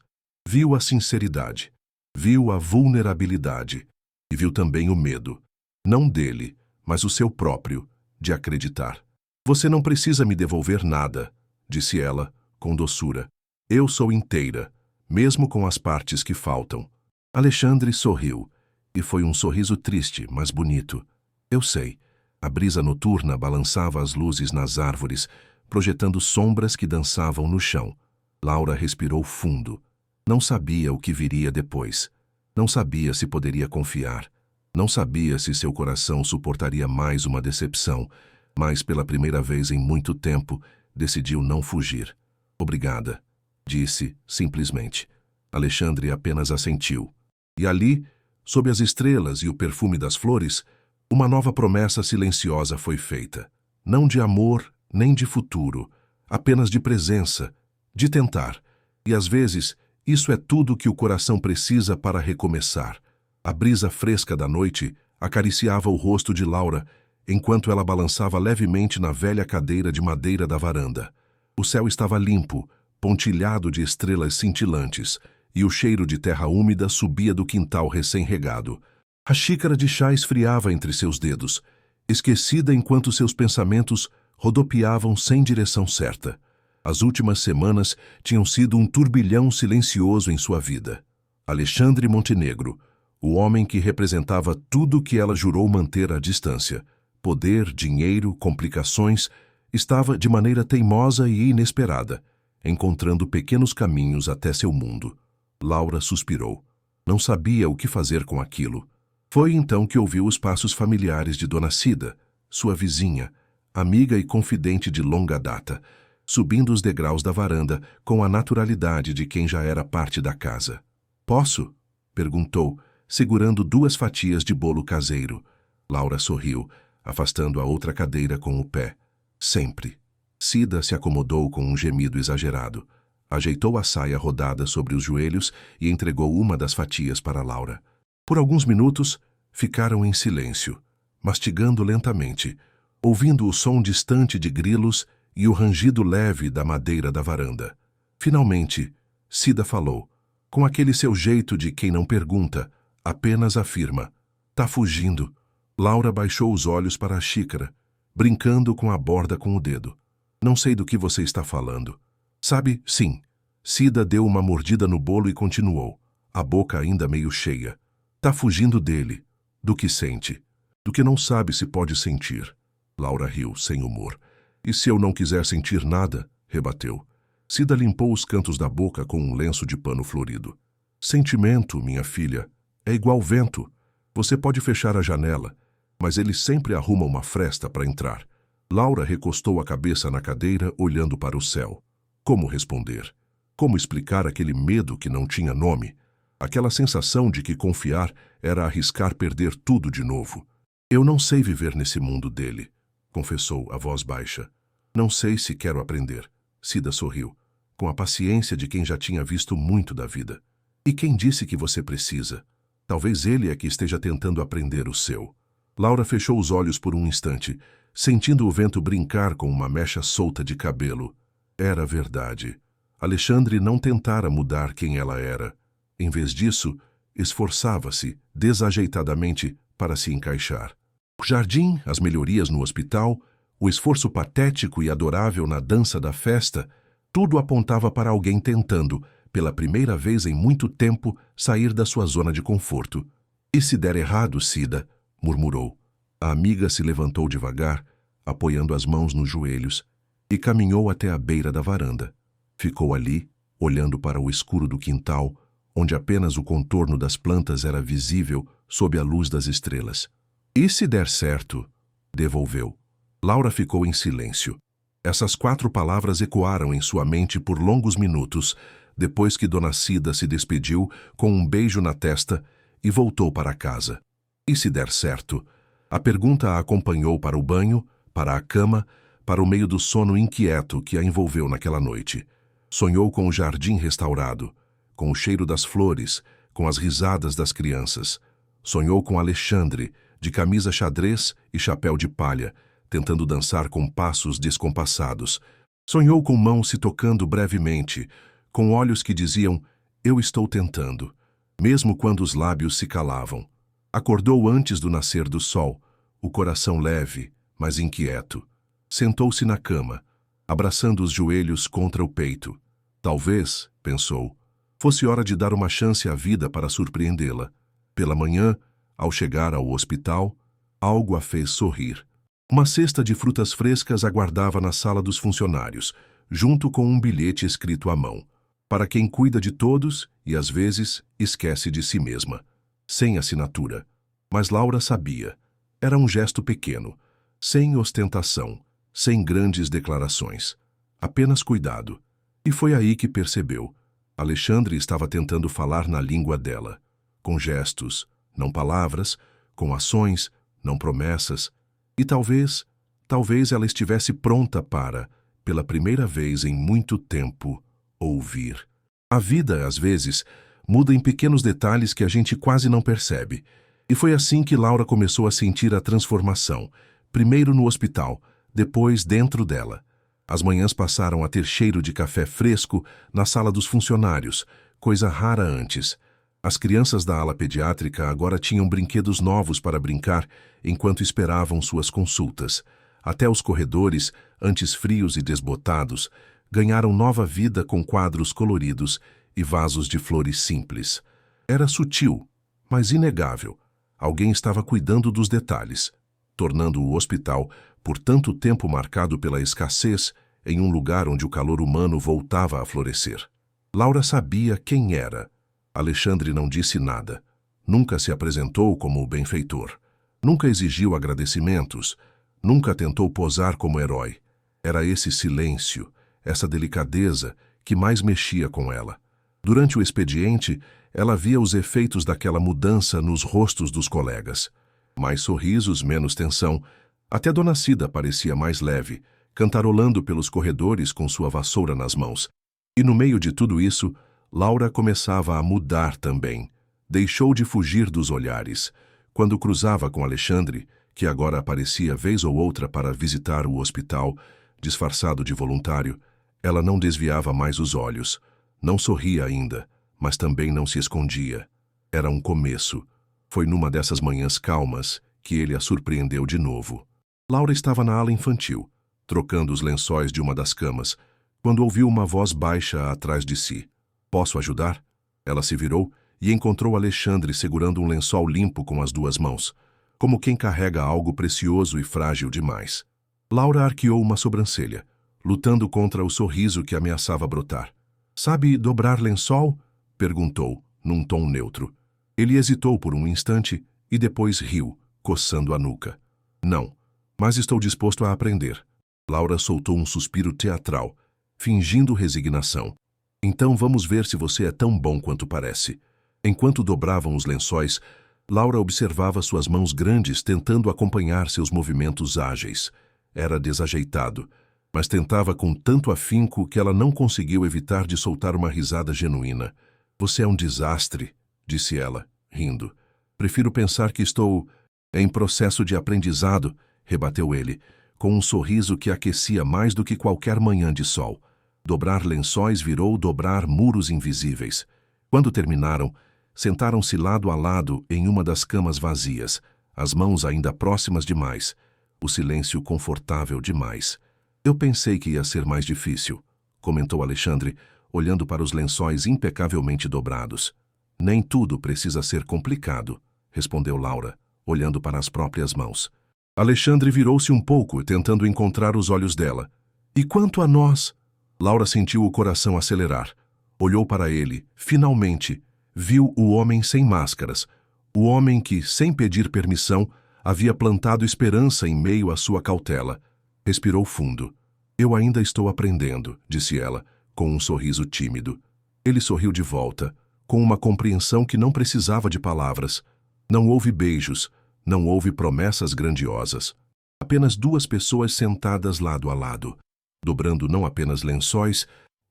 Viu a sinceridade. Viu a vulnerabilidade. E viu também o medo. Não dele, mas o seu próprio, de acreditar. Você não precisa me devolver nada, disse ela, com doçura. Eu sou inteira, mesmo com as partes que faltam. Alexandre sorriu, e foi um sorriso triste, mas bonito. Eu sei. A brisa noturna balançava as luzes nas árvores, projetando sombras que dançavam no chão. Laura respirou fundo. Não sabia o que viria depois. Não sabia se poderia confiar. Não sabia se seu coração suportaria mais uma decepção, mas pela primeira vez em muito tempo, decidiu não fugir. Obrigada, disse, simplesmente. Alexandre apenas assentiu. E ali, sob as estrelas e o perfume das flores, uma nova promessa silenciosa foi feita. Não de amor, nem de futuro, apenas de presença, de tentar. E às vezes, isso é tudo que o coração precisa para recomeçar. A brisa fresca da noite acariciava o rosto de Laura, enquanto ela balançava levemente na velha cadeira de madeira da varanda. O céu estava limpo, pontilhado de estrelas cintilantes, e o cheiro de terra úmida subia do quintal recém-regado. A xícara de chá esfriava entre seus dedos, esquecida enquanto seus pensamentos rodopiavam sem direção certa. As últimas semanas tinham sido um turbilhão silencioso em sua vida. Alexandre Montenegro, o homem que representava tudo que ela jurou manter à distância. Poder, dinheiro, complicações, estava de maneira teimosa e inesperada. encontrando pequenos caminhos até seu mundo. Laura suspirou. Não sabia o que fazer com aquilo. Foi então que ouviu os passos familiares de Dona Cida, sua vizinha, amiga e confidente de longa data, subindo os degraus da varanda com a naturalidade de quem já era parte da casa. "Posso?" perguntou, segurando 2 fatias de bolo caseiro. Laura sorriu, afastando a outra cadeira com o pé. "Sempre." Cida se acomodou com um gemido exagerado. Ajeitou a saia rodada sobre os joelhos e entregou uma das fatias para Laura. Por alguns minutos, ficaram em silêncio, mastigando lentamente, ouvindo o som distante de grilos e o rangido leve da madeira da varanda. Finalmente, Cida falou, com aquele seu jeito de quem não pergunta, apenas afirma: "Tá fugindo." Laura baixou os olhos para a xícara, brincando com a borda com o dedo. "Não sei do que você está falando." "Sabe, sim." Cida deu uma mordida no bolo e continuou, a boca ainda meio cheia. "Tá fugindo dele, do que sente, do que não sabe se pode sentir." Laura riu, sem humor. "E se eu não quiser sentir nada?" rebateu. Cida limpou os cantos da boca com um lenço de pano florido. "Sentimento, minha filha, é igual vento. Você pode fechar a janela, mas ele sempre arruma uma fresta para entrar." Laura recostou a cabeça na cadeira, olhando para o céu. Como responder? Como explicar aquele medo que não tinha nome? Aquela sensação de que confiar era arriscar perder tudo de novo. "Eu não sei viver nesse mundo dele", confessou a voz baixa. "Não sei se quero aprender." Cida sorriu, com a paciência de quem já tinha visto muito da vida. "E quem disse que você precisa? Talvez ele é que esteja tentando aprender o seu." Laura fechou os olhos por um instante, sentindo o vento brincar com uma mecha solta de cabelo. Era verdade. Alexandre não tentara mudar quem ela era. Em vez disso, esforçava-se, desajeitadamente, para se encaixar. O jardim, as melhorias no hospital, o esforço patético e adorável na dança da festa, tudo apontava para alguém tentando, pela primeira vez em muito tempo, sair da sua zona de conforto. "E se der errado, Cida?" murmurou. A amiga se levantou devagar, apoiando as mãos nos joelhos, e caminhou até a beira da varanda. Ficou ali, olhando para o escuro do quintal, onde apenas o contorno das plantas era visível sob a luz das estrelas. "E se der certo?" devolveu. Laura ficou em silêncio. Essas 4 palavras ecoaram em sua mente por longos minutos, depois que Dona Cida se despediu com um beijo na testa e voltou para casa. "E se der certo?" A pergunta a acompanhou para o banho, para a cama, para o meio do sono inquieto que a envolveu naquela noite. Sonhou com o jardim restaurado, com o cheiro das flores, com as risadas das crianças. Sonhou com Alexandre, de camisa xadrez e chapéu de palha, tentando dançar com passos descompassados. Sonhou com mãos se tocando brevemente, com olhos que diziam, "Eu estou tentando", mesmo quando os lábios se calavam. Acordou antes do nascer do sol, o coração leve, mas inquieto. Sentou-se na cama, abraçando os joelhos contra o peito. Talvez, pensou, fosse hora de dar uma chance à vida para surpreendê-la. Pela manhã, ao chegar ao hospital, algo a fez sorrir. Uma cesta de frutas frescas aguardava na sala dos funcionários, junto com um bilhete escrito à mão. Para quem cuida de todos e, às vezes, esquece de si mesma. Sem assinatura. Mas Laura sabia. Era um gesto pequeno, sem ostentação, sem grandes declarações. Apenas cuidado. E foi aí que percebeu. Alexandre estava tentando falar na língua dela. Com gestos, não palavras, com ações, não promessas. E talvez ela estivesse pronta para, pela primeira vez em muito tempo, ouvir. A vida, às vezes, muda em pequenos detalhes que a gente quase não percebe. E foi assim que Laura começou a sentir a transformação, primeiro no hospital, depois dentro dela. As manhãs passaram a ter cheiro de café fresco na sala dos funcionários, coisa rara antes. As crianças da ala pediátrica agora tinham brinquedos novos para brincar enquanto esperavam suas consultas. Até os corredores, antes frios e desbotados, ganharam nova vida com quadros coloridos e vasos de flores simples. Era sutil, mas inegável. Alguém estava cuidando dos detalhes, tornando o hospital, por tanto tempo marcado pela escassez, em um lugar onde o calor humano voltava a florescer. Laura sabia quem era. Alexandre não disse nada. Nunca se apresentou como benfeitor. Nunca exigiu agradecimentos. Nunca tentou posar como herói. Era esse silêncio, essa delicadeza, que mais mexia com ela. Durante o expediente, ela via os efeitos daquela mudança nos rostos dos colegas. Mais sorrisos, menos tensão. Até Dona Cida parecia mais leve, cantarolando pelos corredores com sua vassoura nas mãos. E no meio de tudo isso, Laura começava a mudar também. Deixou de fugir dos olhares. Quando cruzava com Alexandre, que agora aparecia vez ou outra para visitar o hospital, disfarçado de voluntário, ela não desviava mais os olhos. Não sorria ainda, mas também não se escondia. Era um começo. Foi numa dessas manhãs calmas que ele a surpreendeu de novo. Laura estava na ala infantil, trocando os lençóis de uma das camas, quando ouviu uma voz baixa atrás de si. "Posso ajudar?" Ela se virou e encontrou Alexandre segurando um lençol limpo com as duas mãos, como quem carrega algo precioso e frágil demais. Laura arqueou uma sobrancelha, lutando contra o sorriso que ameaçava brotar. "Sabe dobrar lençol?" perguntou, num tom neutro. Ele hesitou por um instante e depois riu, coçando a nuca. "Não, mas estou disposto a aprender." Laura soltou um suspiro teatral, fingindo resignação. "Então vamos ver se você é tão bom quanto parece." Enquanto dobravam os lençóis, Laura observava suas mãos grandes tentando acompanhar seus movimentos ágeis. Era desajeitado, mas tentava com tanto afinco que ela não conseguiu evitar de soltar uma risada genuína. "Você é um desastre", disse ela, rindo. "Prefiro pensar que estou em processo de aprendizado", rebateu ele, com um sorriso que aquecia mais do que qualquer manhã de sol. Dobrar lençóis virou dobrar muros invisíveis. Quando terminaram, sentaram-se lado a lado em uma das camas vazias, as mãos ainda próximas demais, o silêncio confortável demais. "Eu pensei que ia ser mais difícil", comentou Alexandre, olhando para os lençóis impecavelmente dobrados. "Nem tudo precisa ser complicado", respondeu Laura, olhando para as próprias mãos. Alexandre virou-se um pouco, tentando encontrar os olhos dela. "E quanto a nós?" Laura sentiu o coração acelerar. Olhou para ele, finalmente. Viu o homem sem máscaras, o homem que, sem pedir permissão, havia plantado esperança em meio à sua cautela. Respirou fundo. "Eu ainda estou aprendendo", disse ela, com um sorriso tímido. Ele sorriu de volta, com uma compreensão que não precisava de palavras. Não houve beijos, não houve promessas grandiosas. Apenas duas pessoas sentadas lado a lado, dobrando não apenas lençóis,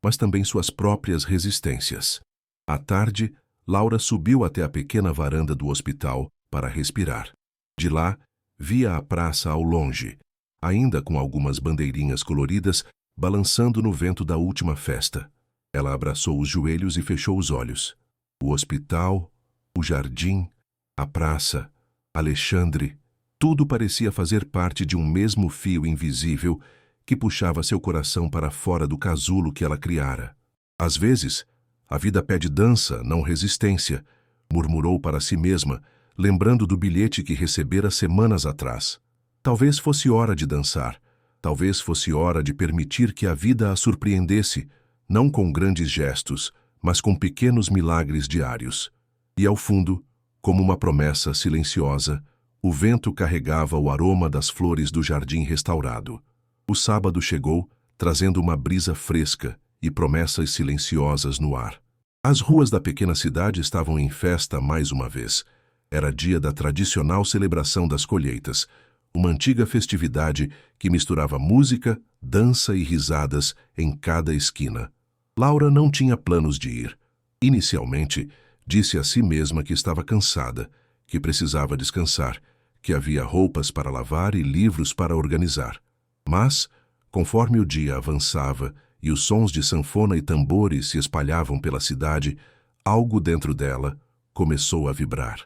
mas também suas próprias resistências. À tarde, Laura subiu até a pequena varanda do hospital para respirar. De lá, via a praça ao longe, ainda com algumas bandeirinhas coloridas balançando no vento da última festa. Ela abraçou os joelhos e fechou os olhos. O hospital, o jardim, a praça, Alexandre, tudo parecia fazer parte de um mesmo fio invisível que puxava seu coração para fora do casulo que ela criara. Às vezes, a vida pede dança, não resistência, murmurou para si mesma, lembrando do bilhete que recebera semanas atrás. Talvez fosse hora de dançar, talvez fosse hora de permitir que a vida a surpreendesse, não com grandes gestos, mas com pequenos milagres diários. E ao fundo, como uma promessa silenciosa, o vento carregava o aroma das flores do jardim restaurado. O sábado chegou, trazendo uma brisa fresca e promessas silenciosas no ar. As ruas da pequena cidade estavam em festa mais uma vez. Era dia da tradicional celebração das colheitas, uma antiga festividade que misturava música, dança e risadas em cada esquina. Laura não tinha planos de ir. Inicialmente, disse a si mesma que estava cansada, que precisava descansar, que havia roupas para lavar e livros para organizar. Mas, conforme o dia avançava e os sons de sanfona e tambores se espalhavam pela cidade, algo dentro dela começou a vibrar.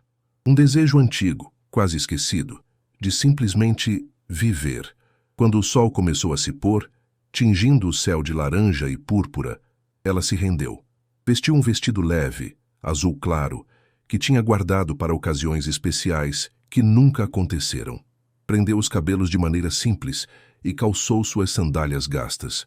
Um desejo antigo, quase esquecido, de simplesmente viver. Quando o sol começou a se pôr, tingindo o céu de laranja e púrpura, ela se rendeu. Vestiu um vestido leve, azul claro, que tinha guardado para ocasiões especiais que nunca aconteceram. Prendeu os cabelos de maneira simples e calçou suas sandálias gastas.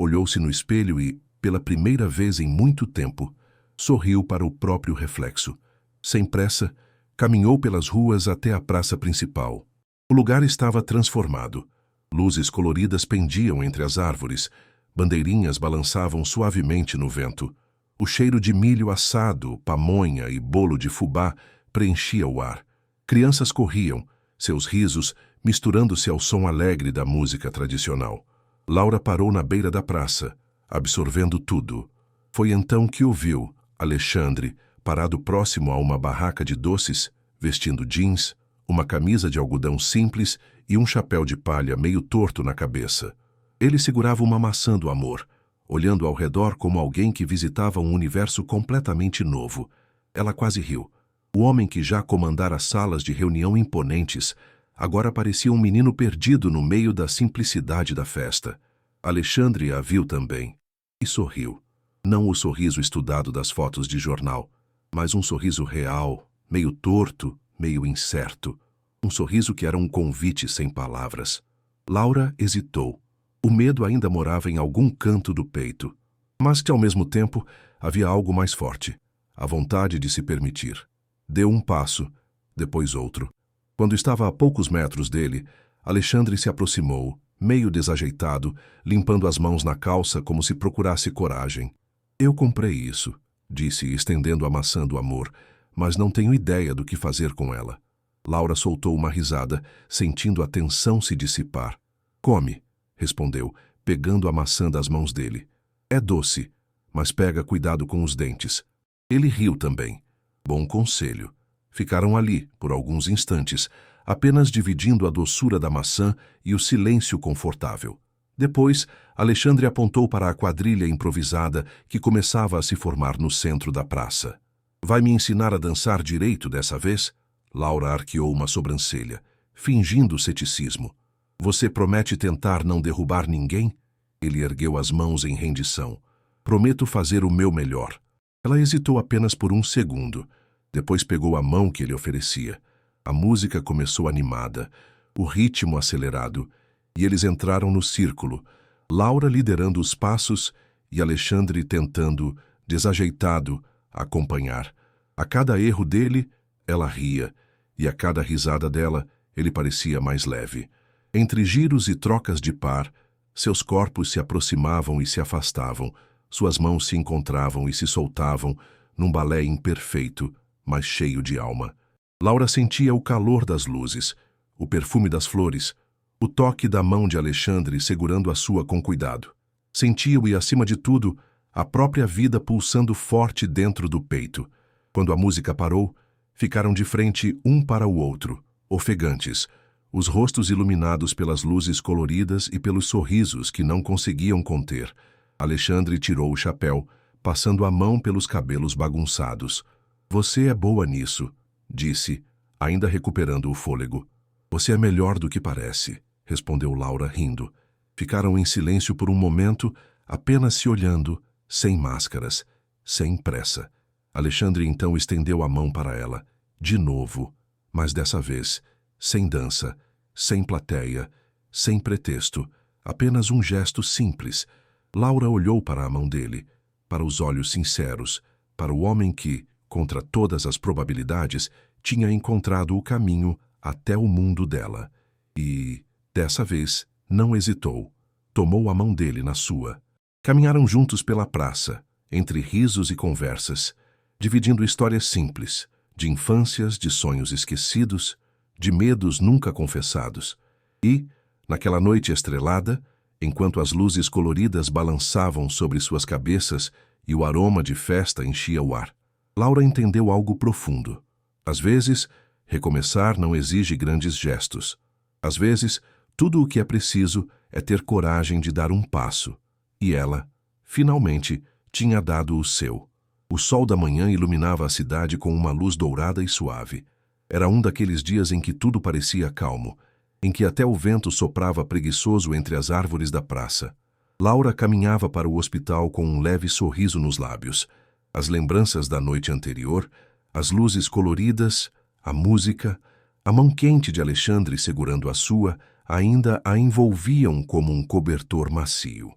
Olhou-se no espelho e, pela primeira vez em muito tempo, sorriu para o próprio reflexo. Sem pressa, caminhou pelas ruas até a praça principal. O lugar estava transformado. Luzes coloridas pendiam entre as árvores, bandeirinhas balançavam suavemente no vento. O cheiro de milho assado, pamonha e bolo de fubá preenchia o ar. Crianças corriam, seus risos misturando-se ao som alegre da música tradicional. Laura parou na beira da praça, absorvendo tudo. Foi então que ouviu Alexandre, parado próximo a uma barraca de doces, vestindo jeans, uma camisa de algodão simples e um chapéu de palha meio torto na cabeça. Ele segurava uma maçã do amor, olhando ao redor como alguém que visitava um universo completamente novo. Ela quase riu. O homem que já comandara salas de reunião imponentes agora parecia um menino perdido no meio da simplicidade da festa. Alexandre a viu também e sorriu. Não o sorriso estudado das fotos de jornal, mas um sorriso real, meio torto, meio incerto. Um sorriso que era um convite sem palavras. Laura hesitou. O medo ainda morava em algum canto do peito, mas que ao mesmo tempo havia algo mais forte, a vontade de se permitir. Deu um passo, depois outro. Quando estava a poucos metros dele, Alexandre se aproximou, meio desajeitado, limpando as mãos na calça como se procurasse coragem. Eu comprei isso, disse, estendendo a maçã do amor, mas não tenho ideia do que fazer com ela. Laura soltou uma risada, sentindo a tensão se dissipar. Come, respondeu, pegando a maçã das mãos dele. É doce, mas pega cuidado com os dentes. Ele riu também. Bom conselho. Ficaram ali, por alguns instantes, apenas dividindo a doçura da maçã e o silêncio confortável. Depois, Alexandre apontou para a quadrilha improvisada que começava a se formar no centro da praça. Vai me ensinar a dançar direito dessa vez? Laura arqueou uma sobrancelha, fingindo ceticismo. Você promete tentar não derrubar ninguém? Ele ergueu as mãos em rendição. Prometo fazer o meu melhor. Ela hesitou apenas por um segundo. Depois pegou a mão que ele oferecia. A música começou animada, o ritmo acelerado, e eles entraram no círculo, Laura liderando os passos e Alexandre tentando, desajeitado, acompanhar. A cada erro dele, ela ria, e a cada risada dela, ele parecia mais leve. Entre giros e trocas de par, seus corpos se aproximavam e se afastavam, suas mãos se encontravam e se soltavam, num balé imperfeito, mas cheio de alma. Laura sentia o calor das luzes, o perfume das flores, o toque da mão de Alexandre segurando a sua com cuidado. Sentia-o e, acima de tudo, a própria vida pulsando forte dentro do peito. Quando a música parou, ficaram de frente um para o outro, ofegantes, os rostos iluminados pelas luzes coloridas e pelos sorrisos que não conseguiam conter. Alexandre tirou o chapéu, passando a mão pelos cabelos bagunçados. Você é boa nisso, disse, ainda recuperando o fôlego. Você é melhor do que parece, respondeu Laura rindo. Ficaram em silêncio por um momento, apenas se olhando, sem máscaras, sem pressa. Alexandre então estendeu a mão para ela, de novo, mas dessa vez, sem dança, sem plateia, sem pretexto, apenas um gesto simples. Laura olhou para a mão dele, para os olhos sinceros, para o homem que, contra todas as probabilidades, tinha encontrado o caminho até o mundo dela. E, dessa vez, não hesitou. Tomou a mão dele na sua. Caminharam juntos pela praça, entre risos e conversas, dividindo histórias simples, de infâncias, de sonhos esquecidos, de medos nunca confessados. E, naquela noite estrelada, enquanto as luzes coloridas balançavam sobre suas cabeças e o aroma de festa enchia o ar, Laura entendeu algo profundo. Às vezes, recomeçar não exige grandes gestos. Às vezes, tudo o que é preciso é ter coragem de dar um passo. E ela, finalmente, tinha dado o seu. O sol da manhã iluminava a cidade com uma luz dourada e suave. Era um daqueles dias em que tudo parecia calmo, em que até o vento soprava preguiçoso entre as árvores da praça. Laura caminhava para o hospital com um leve sorriso nos lábios. As lembranças da noite anterior, as luzes coloridas, a música, a mão quente de Alexandre segurando a sua, ainda a envolviam como um cobertor macio.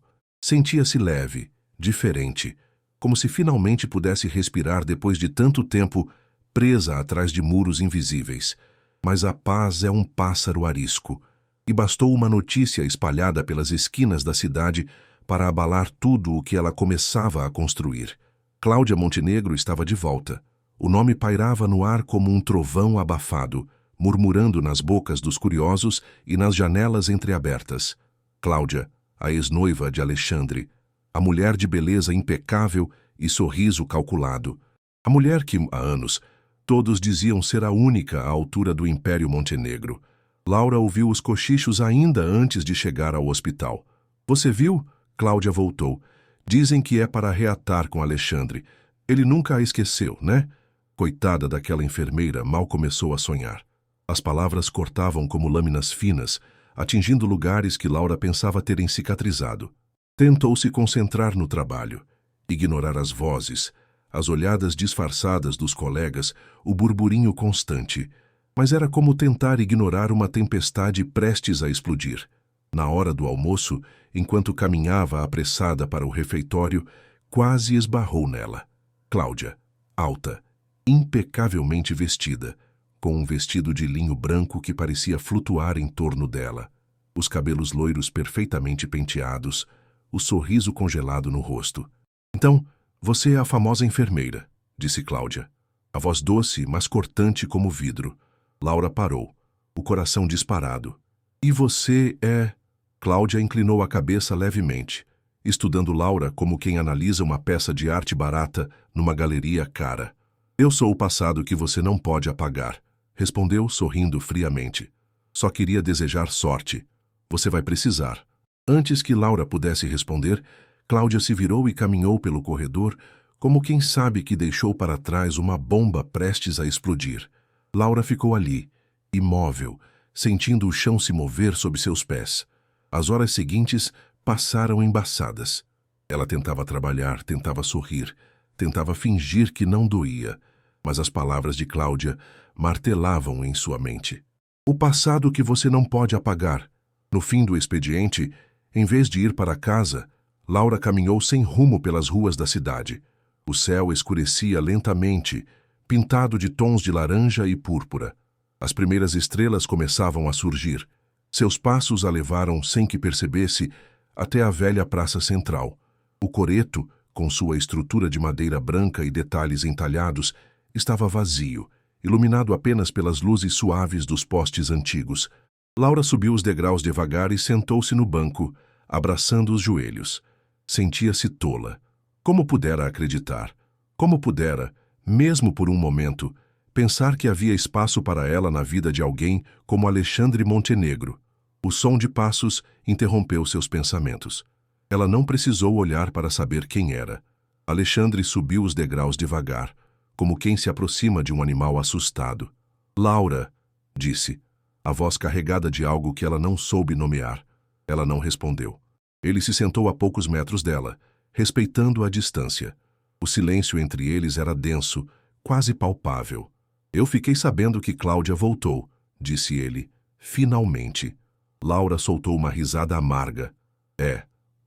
Sentia-se leve, diferente, como se finalmente pudesse respirar depois de tanto tempo presa atrás de muros invisíveis. Mas a paz é um pássaro arisco, e bastou uma notícia espalhada pelas esquinas da cidade para abalar tudo o que ela começava a construir. Cláudia Montenegro estava de volta. O nome pairava no ar como um trovão abafado, murmurando nas bocas dos curiosos e nas janelas entreabertas. Cláudia, a ex-noiva de Alexandre, a mulher de beleza impecável e sorriso calculado. A mulher que, há anos, todos diziam ser a única à altura do Império Montenegro. Laura ouviu os cochichos ainda antes de chegar ao hospital. Você viu? Cláudia voltou. Dizem que é para reatar com Alexandre. Ele nunca a esqueceu, né? Coitada daquela enfermeira, mal começou a sonhar. As palavras cortavam como lâminas finas, atingindo lugares que Laura pensava terem cicatrizado. Tentou se concentrar no trabalho, ignorar as vozes, as olhadas disfarçadas dos colegas, o burburinho constante. Mas era como tentar ignorar uma tempestade prestes a explodir. Na hora do almoço, enquanto caminhava apressada para o refeitório, quase esbarrou nela. Cláudia, alta, impecavelmente vestida, com um vestido de linho branco que parecia flutuar em torno dela, os cabelos loiros perfeitamente penteados, o sorriso congelado no rosto. Então, você é a famosa enfermeira, disse Cláudia. A voz doce, mas cortante como vidro. Laura parou, o coração disparado. E você é... Cláudia inclinou a cabeça levemente, estudando Laura como quem analisa uma peça de arte barata numa galeria cara. Eu sou o passado que você não pode apagar, respondeu sorrindo friamente. Só queria desejar sorte. Você vai precisar. Antes que Laura pudesse responder, Cláudia se virou e caminhou pelo corredor, como quem sabe que deixou para trás uma bomba prestes a explodir. Laura ficou ali, imóvel, sentindo o chão se mover sob seus pés. As horas seguintes passaram embaçadas. Ela tentava trabalhar, tentava sorrir, tentava fingir que não doía, mas as palavras de Cláudia martelavam em sua mente. O passado que você não pode apagar. No fim do expediente, em vez de ir para casa, Laura caminhou sem rumo pelas ruas da cidade. O céu escurecia lentamente, pintado de tons de laranja e púrpura. As primeiras estrelas começavam a surgir. Seus passos a levaram, sem que percebesse, até a velha praça central. O coreto, com sua estrutura de madeira branca e detalhes entalhados, estava vazio, iluminado apenas pelas luzes suaves dos postes antigos. Laura subiu os degraus devagar e sentou-se no banco, abraçando os joelhos. Sentia-se tola. Como pudera acreditar? Como pudera, mesmo por um momento, pensar que havia espaço para ela na vida de alguém como Alexandre Montenegro? O som de passos interrompeu seus pensamentos. Ela não precisou olhar para saber quem era. Alexandre subiu os degraus devagar, como quem se aproxima de um animal assustado. Laura, disse, a voz carregada de algo que ela não soube nomear. Ela não respondeu. Ele se sentou a poucos metros dela, respeitando a distância. O silêncio entre eles era denso, quase palpável. Eu fiquei sabendo que Cláudia voltou, disse ele, finalmente. Laura soltou uma risada amarga.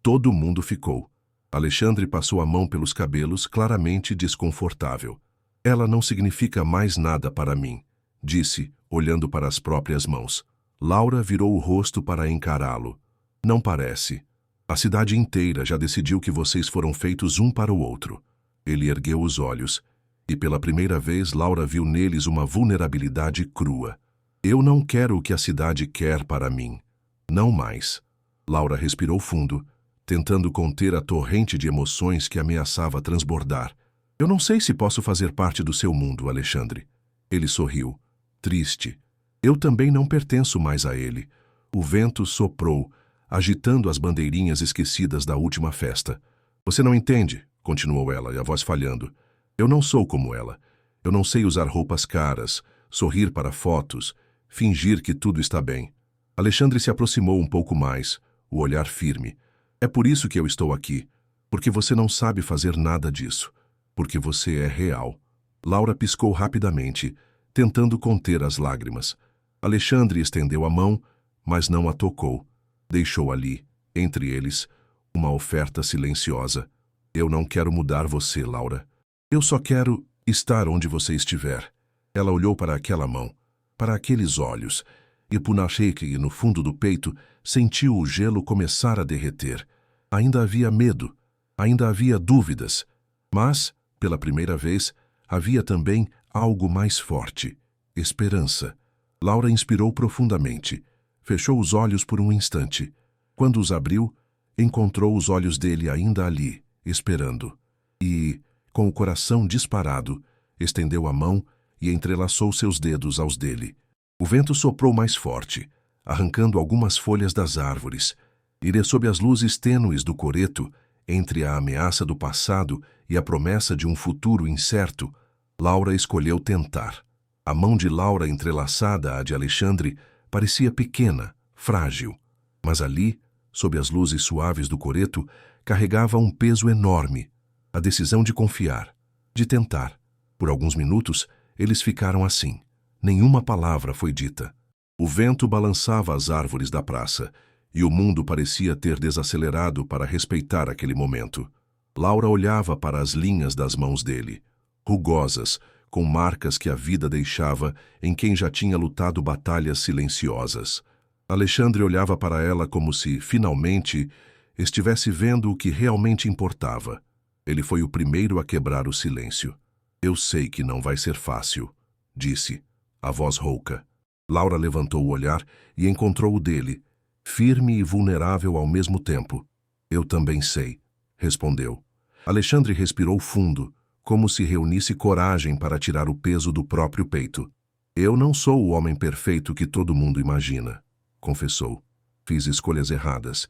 Todo mundo ficou. Alexandre passou a mão pelos cabelos, claramente desconfortável. Ela não significa mais nada para mim, disse, olhando para as próprias mãos. Laura virou o rosto para encará-lo. Não parece. A cidade inteira já decidiu que vocês foram feitos um para o outro. Ele ergueu os olhos, e pela primeira vez Laura viu neles uma vulnerabilidade crua. Eu não quero o que a cidade quer para mim. Não mais. Laura respirou fundo, tentando conter a torrente de emoções que ameaçava transbordar. Eu não sei se posso fazer parte do seu mundo, Alexandre. Ele sorriu, triste. Eu também não pertenço mais a ele. O vento soprou, agitando as bandeirinhas esquecidas da última festa. Você não entende, continuou ela, a voz falhando. Eu não sou como ela. Eu não sei usar roupas caras, sorrir para fotos, fingir que tudo está bem. Alexandre se aproximou um pouco mais, o olhar firme. É por isso que eu estou aqui, porque você não sabe fazer nada disso, porque você é real. Laura piscou rapidamente, tentando conter as lágrimas. Alexandre estendeu a mão, mas não a tocou. Deixou ali, entre eles, Uma oferta silenciosa. Eu não quero mudar você, Laura. Eu só quero estar onde você estiver. Ela olhou para aquela mão, para aqueles olhos, e Punasheke, no fundo do peito, sentiu o gelo começar a derreter. Ainda havia medo, ainda havia dúvidas, mas, pela primeira vez, havia também algo mais forte: esperança. Laura inspirou profundamente. Fechou os olhos por um instante. Quando os abriu, encontrou os olhos dele ainda ali, esperando. E, com o coração disparado, estendeu a mão e entrelaçou seus dedos aos dele. O vento soprou mais forte, arrancando algumas folhas das árvores, e sob as luzes tênues do coreto, entre a ameaça do passado e a promessa de um futuro incerto, Laura escolheu tentar. A mão de Laura entrelaçada à de Alexandre parecia pequena, frágil, mas ali, sob as luzes suaves do coreto, carregava um peso enorme, a decisão de confiar, de tentar. Por alguns minutos, eles ficaram assim. Nenhuma palavra foi dita. O vento balançava as árvores da praça, e o mundo parecia ter desacelerado para respeitar aquele momento. Laura olhava para as linhas das mãos dele, rugosas, com marcas que a vida deixava em quem já tinha lutado batalhas silenciosas. Alexandre olhava para ela como se, finalmente, estivesse vendo o que realmente importava. Ele foi o primeiro a quebrar o silêncio. Eu sei que não vai ser fácil, disse, a voz rouca. Laura levantou o olhar e encontrou o dele, firme e vulnerável ao mesmo tempo. Eu também sei, respondeu. Alexandre respirou fundo, como se reunisse coragem para tirar o peso do próprio peito. Eu não sou o homem perfeito que todo mundo imagina, confessou. Fiz escolhas erradas.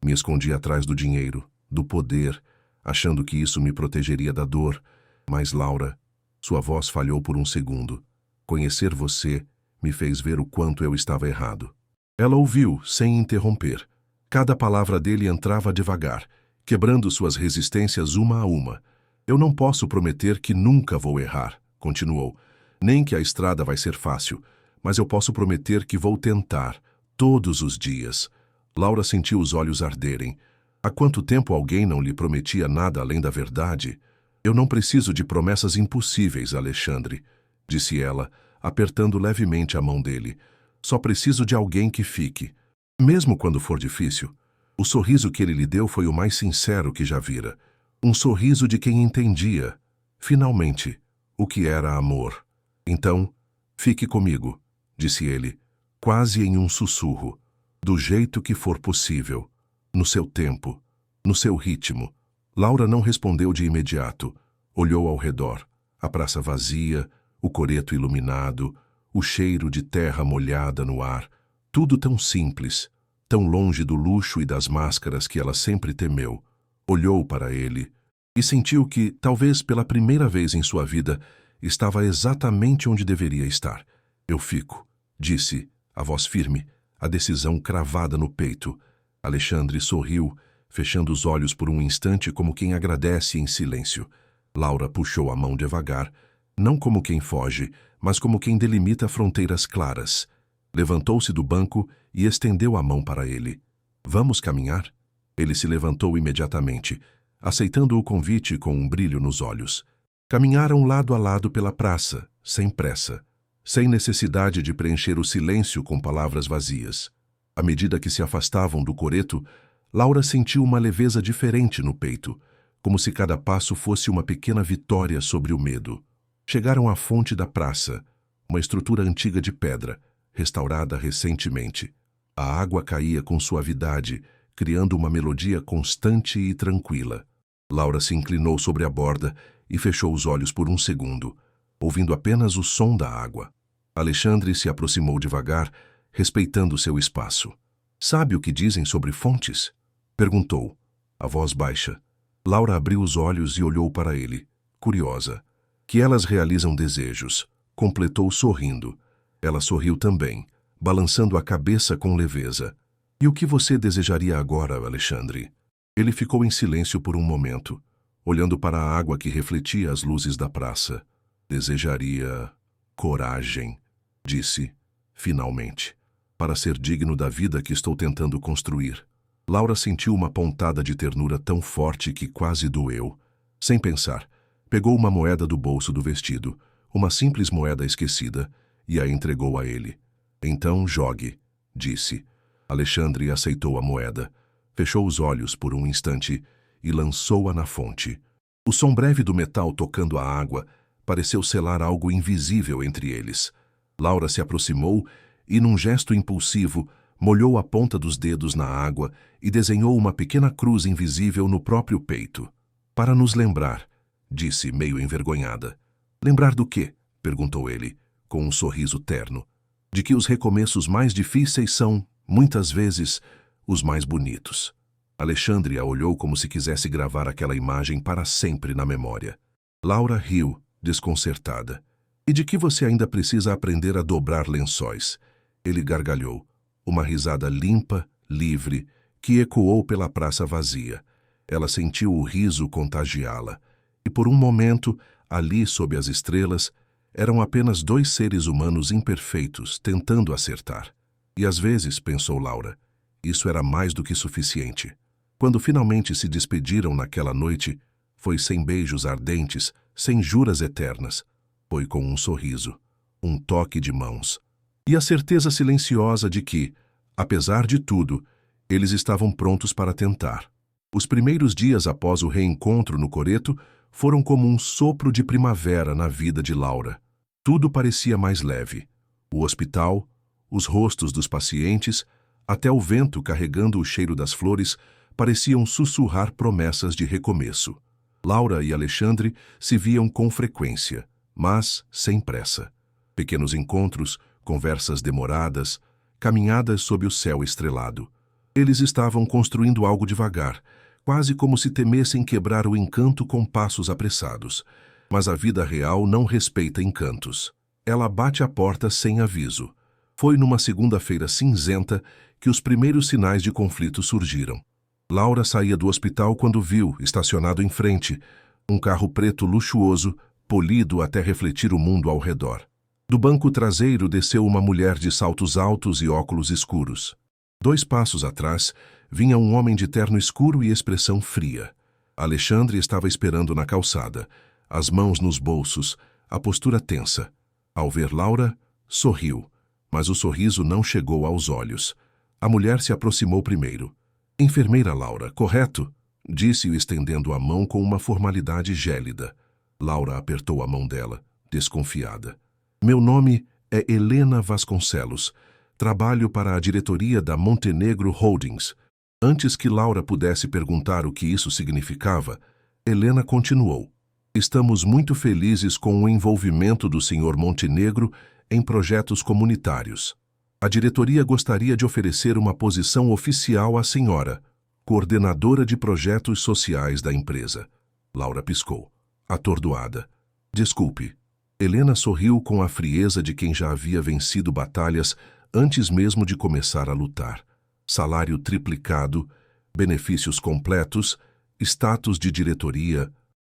Me escondi atrás do dinheiro, do poder, achando que isso me protegeria da dor. Mas, Laura, sua voz falhou por um segundo. Conhecer você me fez ver o quanto eu estava errado. Ela ouviu, sem interromper. Cada palavra dele entrava devagar, quebrando suas resistências uma a uma. Eu não posso prometer que nunca vou errar, continuou. Nem que a estrada vai ser fácil, mas eu posso prometer que vou tentar, todos os dias. Laura sentiu os olhos arderem. Há quanto tempo alguém não lhe prometia nada além da verdade? Eu não preciso de promessas impossíveis, Alexandre, disse ela, apertando levemente a mão dele. Só preciso de alguém que fique. Mesmo quando for difícil. O sorriso que ele lhe deu foi o mais sincero que já vira. Um sorriso de quem entendia, finalmente, o que era amor. Então, fique comigo, disse ele, quase em um sussurro, do jeito que for possível, no seu tempo, no seu ritmo. Laura não respondeu de imediato. Olhou ao redor, a praça vazia, o coreto iluminado, o cheiro de terra molhada no ar, tudo tão simples, tão longe do luxo e das máscaras que ela sempre temeu. Olhou para ele e sentiu que, talvez pela primeira vez em sua vida, estava exatamente onde deveria estar. Eu fico, disse, a voz firme, a decisão cravada no peito. Alexandre sorriu, fechando os olhos por um instante como quem agradece em silêncio. Laura puxou a mão devagar, não como quem foge, mas como quem delimita fronteiras claras. Levantou-se do banco e estendeu a mão para ele. Vamos caminhar? Ele se levantou imediatamente, aceitando o convite com um brilho nos olhos. Caminharam lado a lado pela praça, sem pressa, sem necessidade de preencher o silêncio com palavras vazias. À medida que se afastavam do coreto, Laura sentiu uma leveza diferente no peito, como se cada passo fosse uma pequena vitória sobre o medo. Chegaram à fonte da praça, uma estrutura antiga de pedra, restaurada recentemente. A água caía com suavidade, criando uma melodia constante e tranquila. Laura se inclinou sobre a borda e fechou os olhos por um segundo, ouvindo apenas o som da água. Alexandre se aproximou devagar, respeitando seu espaço. Sabe o que dizem sobre fontes? Perguntou, a voz baixa. Laura abriu os olhos e olhou para ele, curiosa. Que elas realizam desejos, completou sorrindo. Ela sorriu também, balançando a cabeça com leveza. E o que você desejaria agora, Alexandre? Ele ficou em silêncio por um momento, olhando para a água que refletia as luzes da praça. Desejaria coragem, disse, finalmente, para ser digno da vida que estou tentando construir. Laura sentiu uma pontada de ternura tão forte que quase doeu. Sem pensar, pegou uma moeda do bolso do vestido, uma simples moeda esquecida, e a entregou a ele. Então jogue, disse. Alexandre aceitou a moeda, fechou os olhos por um instante e lançou-a na fonte. O som breve do metal tocando a água pareceu selar algo invisível entre eles. Laura se aproximou e, num gesto impulsivo, molhou a ponta dos dedos na água e desenhou uma pequena cruz invisível no próprio peito. Para nos lembrar, disse, meio envergonhada. Lembrar do quê? Perguntou ele, com um sorriso terno. De que os recomeços mais difíceis são, muitas vezes, os mais bonitos. Alexandre a olhou como se quisesse gravar aquela imagem para sempre na memória. Laura riu, desconcertada. E de que você ainda precisa aprender a dobrar lençóis? Ele gargalhou. Uma risada limpa, livre, que ecoou pela praça vazia. Ela sentiu o riso contagiá-la. E por um momento, ali sob as estrelas, eram apenas dois seres humanos imperfeitos, tentando acertar. E às vezes, pensou Laura, isso era mais do que suficiente. Quando finalmente se despediram naquela noite, foi sem beijos ardentes, sem juras eternas. Foi com um sorriso, um toque de mãos. E a certeza silenciosa de que, apesar de tudo, eles estavam prontos para tentar. Os primeiros dias após o reencontro no coreto foram como um sopro de primavera na vida de Laura. Tudo parecia mais leve. O hospital, os rostos dos pacientes, até o vento carregando o cheiro das flores, pareciam sussurrar promessas de recomeço. Laura e Alexandre se viam com frequência, mas sem pressa. Pequenos encontros, conversas demoradas, caminhadas sob o céu estrelado. Eles estavam construindo algo devagar, quase como se temessem quebrar o encanto com passos apressados. Mas a vida real não respeita encantos. Ela bate à porta sem aviso. Foi numa segunda-feira cinzenta que os primeiros sinais de conflito surgiram. Laura saía do hospital quando viu, estacionado em frente, um carro preto luxuoso, polido até refletir o mundo ao redor. Do banco traseiro desceu uma mulher de saltos altos e óculos escuros. 2 passos atrás, vinha um homem de terno escuro e expressão fria. Alexandre estava esperando na calçada, as mãos nos bolsos, a postura tensa. Ao ver Laura, sorriu, mas o sorriso não chegou aos olhos. A mulher se aproximou primeiro. Enfermeira Laura, correto? Disse-o estendendo a mão com uma formalidade gélida. Laura apertou a mão dela, desconfiada. Meu nome é Helena Vasconcelos. Trabalho para a diretoria da Montenegro Holdings. Antes que Laura pudesse perguntar o que isso significava, Helena continuou. Estamos muito felizes com o envolvimento do Sr. Montenegro em projetos comunitários. A diretoria gostaria de oferecer uma posição oficial à senhora, coordenadora de projetos sociais da empresa. Laura piscou, atordoada. Desculpe. Helena sorriu com a frieza de quem já havia vencido batalhas antes mesmo de começar a lutar. Salário triplicado, benefícios completos, status de diretoria,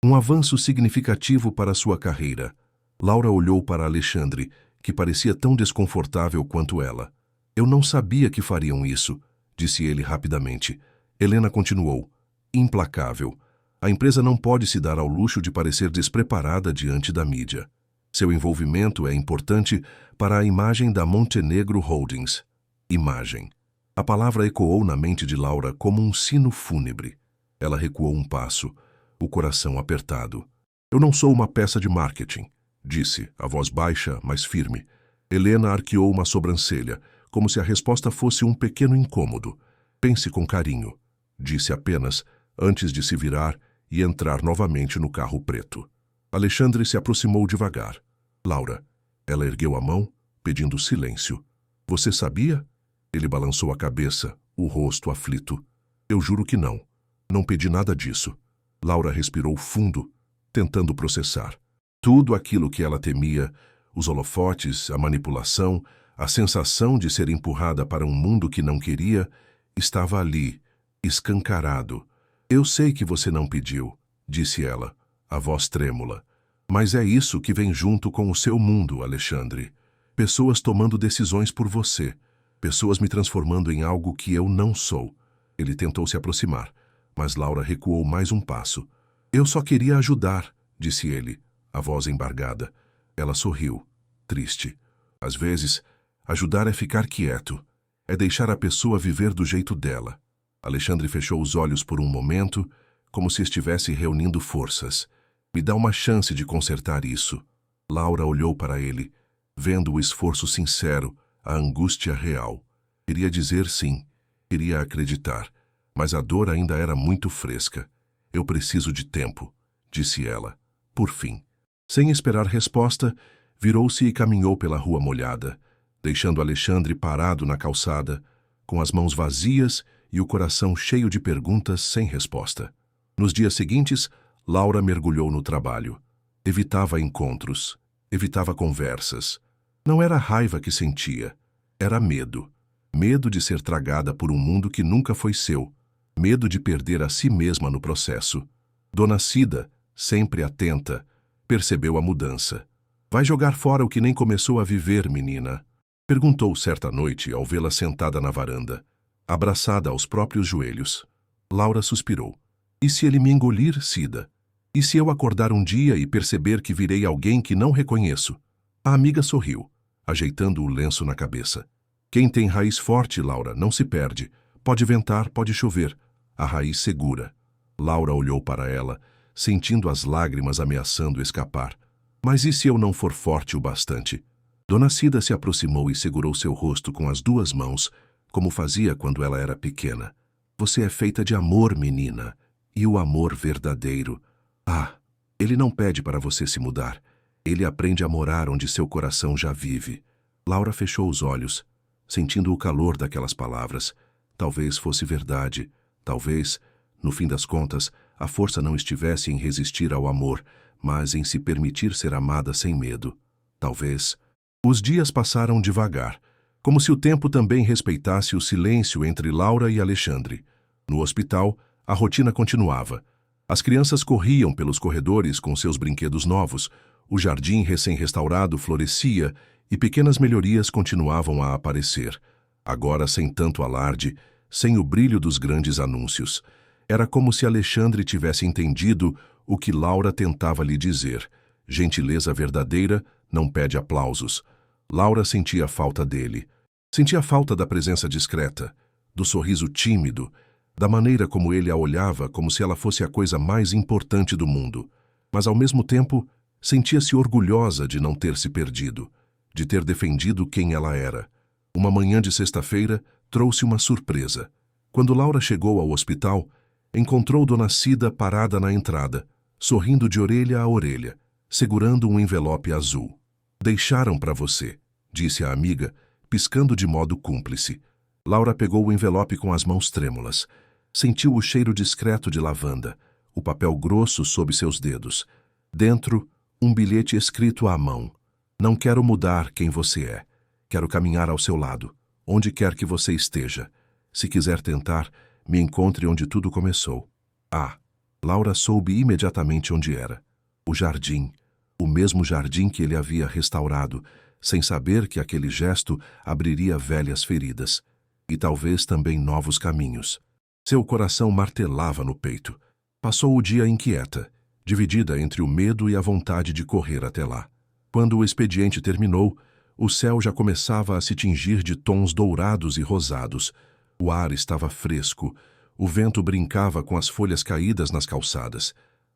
um avanço significativo para sua carreira. Laura olhou para Alexandre, que parecia tão desconfortável quanto ela. Eu não sabia que fariam isso, disse ele rapidamente. Helena continuou. Implacável. A empresa não pode se dar ao luxo de parecer despreparada diante da mídia. Seu envolvimento é importante para a imagem da Montenegro Holdings. Imagem. A palavra ecoou na mente de Laura como um sino fúnebre. Ela recuou um passo, o coração apertado. Eu não sou uma peça de marketing, disse, a voz baixa, mas firme. Helena arqueou uma sobrancelha, como se a resposta fosse um pequeno incômodo. Pense com carinho, disse apenas, antes de se virar e entrar novamente no carro preto. Alexandre se aproximou devagar. Laura. Ela ergueu a mão, pedindo silêncio. Você sabia? Ele balançou a cabeça, o rosto aflito. Eu juro que não. Não pedi nada disso. Laura respirou fundo, tentando processar. Tudo aquilo que ela temia, os holofotes, a manipulação, a sensação de ser empurrada para um mundo que não queria, estava ali, escancarado. Eu sei que você não pediu, disse ela, a voz trêmula. Mas é isso que vem junto com o seu mundo, Alexandre. Pessoas tomando decisões por você. Pessoas me transformando em algo que eu não sou. Ele tentou se aproximar, mas Laura recuou mais um passo. Eu só queria ajudar, disse ele, a voz embargada. Ela sorriu, triste. Às vezes, ajudar é ficar quieto, é deixar a pessoa viver do jeito dela. Alexandre fechou os olhos por um momento, como se estivesse reunindo forças. Me dá uma chance de consertar isso. Laura olhou para ele, vendo o esforço sincero, a angústia real. Queria dizer sim, queria acreditar, mas a dor ainda era muito fresca. Eu preciso de tempo, disse ela, por fim. Sem esperar resposta, virou-se e caminhou pela rua molhada, deixando Alexandre parado na calçada, com as mãos vazias e o coração cheio de perguntas sem resposta. Nos dias seguintes, Laura mergulhou no trabalho. Evitava encontros, evitava conversas. Não era raiva que sentia, era medo. Medo de ser tragada por um mundo que nunca foi seu. Medo de perder a si mesma no processo. Dona Cida, sempre atenta, percebeu a mudança. Vai jogar fora o que nem começou a viver, menina? Perguntou certa noite ao vê-la sentada na varanda, abraçada aos próprios joelhos. Laura suspirou. E se ele me engolir, Cida? E se eu acordar um dia e perceber que virei alguém que não reconheço? A amiga sorriu, ajeitando o lenço na cabeça. Quem tem raiz forte, Laura, não se perde. Pode ventar, pode chover. A raiz segura. Laura olhou para ela, sentindo as lágrimas ameaçando escapar. Mas e se eu não for forte o bastante? Dona Cida se aproximou e segurou seu rosto com as duas mãos, como fazia quando ela era pequena. Você é feita de amor, menina. E o amor verdadeiro. Ah, ele não pede para você se mudar. Ele aprende a morar onde seu coração já vive. Laura fechou os olhos, sentindo o calor daquelas palavras. Talvez fosse verdade. Talvez, no fim das contas, a força não estivesse em resistir ao amor, mas em se permitir ser amada sem medo. Talvez. Os dias passaram devagar, como se o tempo também respeitasse o silêncio entre Laura e Alexandre. No hospital, a rotina continuava. As crianças corriam pelos corredores com seus brinquedos novos, o jardim recém-restaurado florescia e pequenas melhorias continuavam a aparecer. Agora sem tanto alarde, sem o brilho dos grandes anúncios. Era como se Alexandre tivesse entendido o que Laura tentava lhe dizer. Gentileza verdadeira não pede aplausos. Laura sentia falta dele. Sentia falta da presença discreta, do sorriso tímido, da maneira como ele a olhava como se ela fosse a coisa mais importante do mundo. Mas, ao mesmo tempo, sentia-se orgulhosa de não ter se perdido, de ter defendido quem ela era. Uma manhã de sexta-feira trouxe uma surpresa. Quando Laura chegou ao hospital, encontrou Dona Cida parada na entrada, sorrindo de orelha a orelha, segurando um envelope azul. Deixaram para você, disse a amiga, piscando de modo cúmplice. Laura pegou o envelope com as mãos trêmulas. Sentiu o cheiro discreto de lavanda, o papel grosso sob seus dedos. Dentro, um bilhete escrito à mão. Não quero mudar quem você é. Quero caminhar ao seu lado, onde quer que você esteja. Se quiser tentar, me encontre onde tudo começou. Ah, Laura soube imediatamente onde era. O jardim, o mesmo jardim que ele havia restaurado, sem saber que aquele gesto abriria velhas feridas, e talvez também novos caminhos. Seu coração martelava no peito. Passou o dia inquieta, dividida entre o medo e a vontade de correr até lá. Quando o expediente terminou, o céu já começava a se tingir de tons dourados e rosados. O ar estava fresco. O vento brincava com as folhas caídas nas calçadas.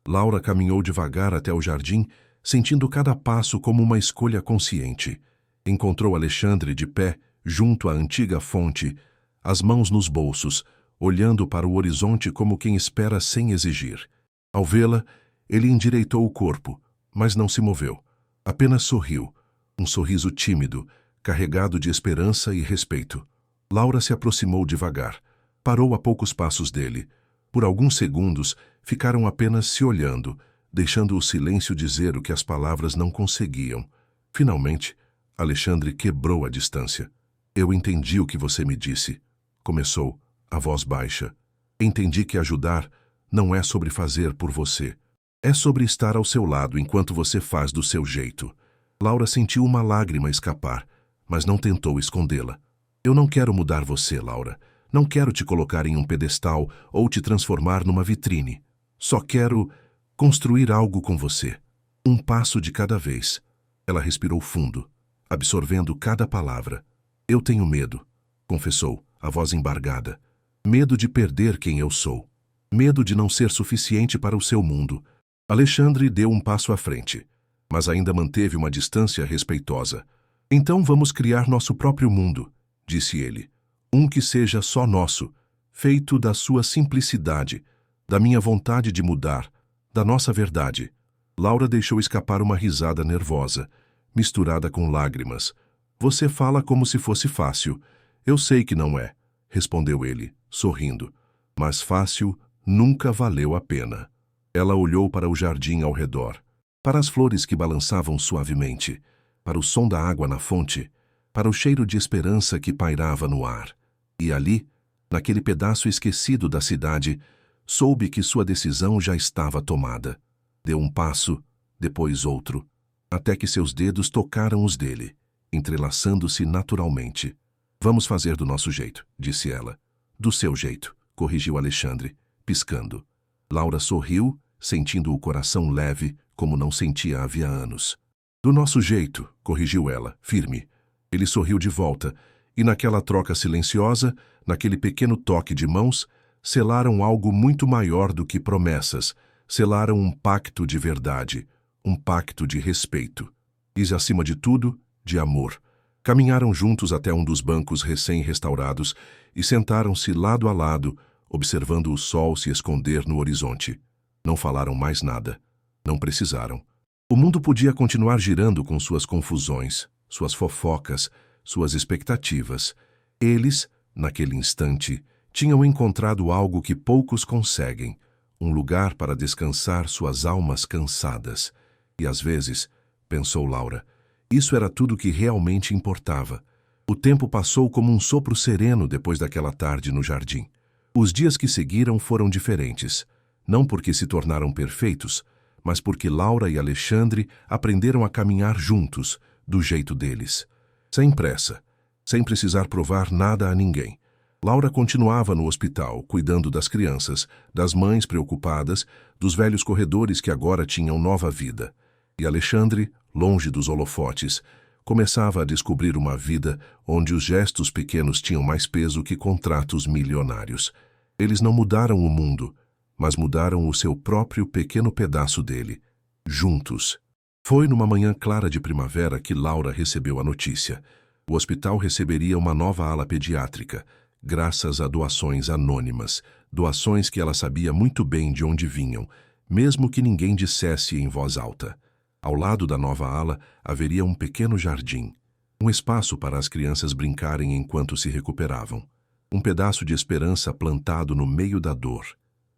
Laura caminhou devagar até o jardim, sentindo cada passo como uma escolha consciente. Encontrou Alexandre de pé, junto à antiga fonte, as mãos nos bolsos, olhando para o horizonte como quem espera sem exigir. Ao vê-la, ele endireitou o corpo, mas não se moveu. Apenas sorriu, um sorriso tímido, carregado de esperança e respeito. Laura se aproximou devagar. Parou a poucos passos dele. Por alguns segundos, ficaram apenas se olhando, deixando o silêncio dizer o que as palavras não conseguiam. Finalmente, Alexandre quebrou a distância. Eu entendi o que você me disse. Começou, a voz baixa. Entendi que ajudar não é sobre fazer por você. É sobre estar ao seu lado enquanto você faz do seu jeito. Laura sentiu uma lágrima escapar, mas não tentou escondê-la. Eu não quero mudar você, Laura. Não quero te colocar em um pedestal ou te transformar numa vitrine. Só quero construir algo com você. Um passo de cada vez. Ela respirou fundo, absorvendo cada palavra. Eu tenho medo, confessou, a voz embargada. Medo de perder quem eu sou. Medo de não ser suficiente para o seu mundo. Alexandre deu um passo à frente, mas ainda manteve uma distância respeitosa. Então vamos criar nosso próprio mundo, disse ele. Um que seja só nosso, feito da sua simplicidade, da minha vontade de mudar, da nossa verdade. Laura deixou escapar uma risada nervosa, misturada com lágrimas. Você fala como se fosse fácil. Eu sei que não é, respondeu ele, sorrindo. Mas fácil nunca valeu a pena. Ela olhou para o jardim ao redor, para as flores que balançavam suavemente, para o som da água na fonte, para o cheiro de esperança que pairava no ar. E ali, naquele pedaço esquecido da cidade, soube que sua decisão já estava tomada. Deu um passo, depois outro, até que seus dedos tocaram os dele, entrelaçando-se naturalmente. Vamos fazer do nosso jeito, disse ela. Do seu jeito, corrigiu Alexandre, piscando. Laura sorriu, sentindo o coração leve, como não sentia havia anos. Do nosso jeito, corrigiu ela, firme. Ele sorriu de volta, e naquela troca silenciosa, naquele pequeno toque de mãos, selaram algo muito maior do que promessas, selaram um pacto de verdade, um pacto de respeito. E, acima de tudo, de amor. Caminharam juntos até um dos bancos recém-restaurados e sentaram-se lado a lado, observando o sol se esconder no horizonte. Não falaram mais nada. Não precisaram. O mundo podia continuar girando com suas confusões, suas fofocas, suas expectativas. Eles, naquele instante, tinham encontrado algo que poucos conseguem, um lugar para descansar suas almas cansadas. E às vezes, pensou Laura, isso era tudo que realmente importava. O tempo passou como um sopro sereno depois daquela tarde no jardim. Os dias que seguiram foram diferentes, não porque se tornaram perfeitos, mas porque Laura e Alexandre aprenderam a caminhar juntos, do jeito deles. Sem pressa, sem precisar provar nada a ninguém. Laura continuava no hospital, cuidando das crianças, das mães preocupadas, dos velhos corredores que agora tinham nova vida. E Alexandre, longe dos holofotes, começava a descobrir uma vida onde os gestos pequenos tinham mais peso que contratos milionários. Eles não mudaram o mundo, mas mudaram o seu próprio pequeno pedaço dele, juntos. Foi numa manhã clara de primavera que Laura recebeu a notícia. O hospital receberia uma nova ala pediátrica, graças a doações anônimas, doações que ela sabia muito bem de onde vinham, mesmo que ninguém dissesse em voz alta. Ao lado da nova ala haveria um pequeno jardim, um espaço para as crianças brincarem enquanto se recuperavam. Um pedaço de esperança plantado no meio da dor.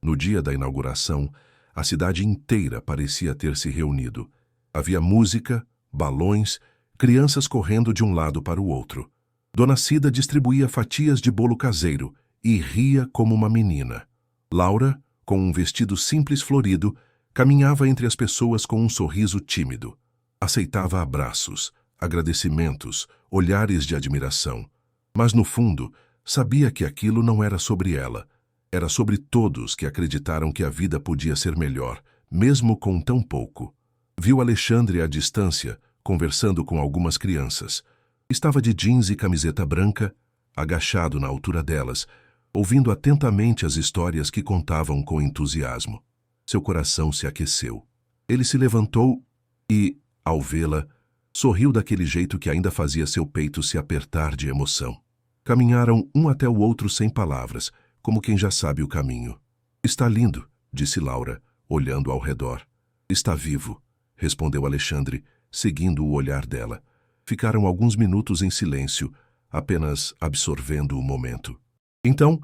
No dia da inauguração, a cidade inteira parecia ter se reunido. Havia música, balões, crianças correndo de um lado para o outro. Dona Cida distribuía fatias de bolo caseiro e ria como uma menina. Laura, com um vestido simples florido, caminhava entre as pessoas com um sorriso tímido. Aceitava abraços, agradecimentos, olhares de admiração. Mas, no fundo, sabia que aquilo não era sobre ela. Era sobre todos que acreditaram que a vida podia ser melhor, mesmo com tão pouco. Viu Alexandre à distância, conversando com algumas crianças. Estava de jeans e camiseta branca, agachado na altura delas, ouvindo atentamente as histórias que contavam com entusiasmo. Seu coração se aqueceu. Ele se levantou e, ao vê-la, sorriu daquele jeito que ainda fazia seu peito se apertar de emoção. Caminharam um até o outro sem palavras, como quem já sabe o caminho. Está lindo, disse Laura, olhando ao redor. Está vivo, respondeu Alexandre, seguindo o olhar dela. Ficaram alguns minutos em silêncio, apenas absorvendo o momento. Então,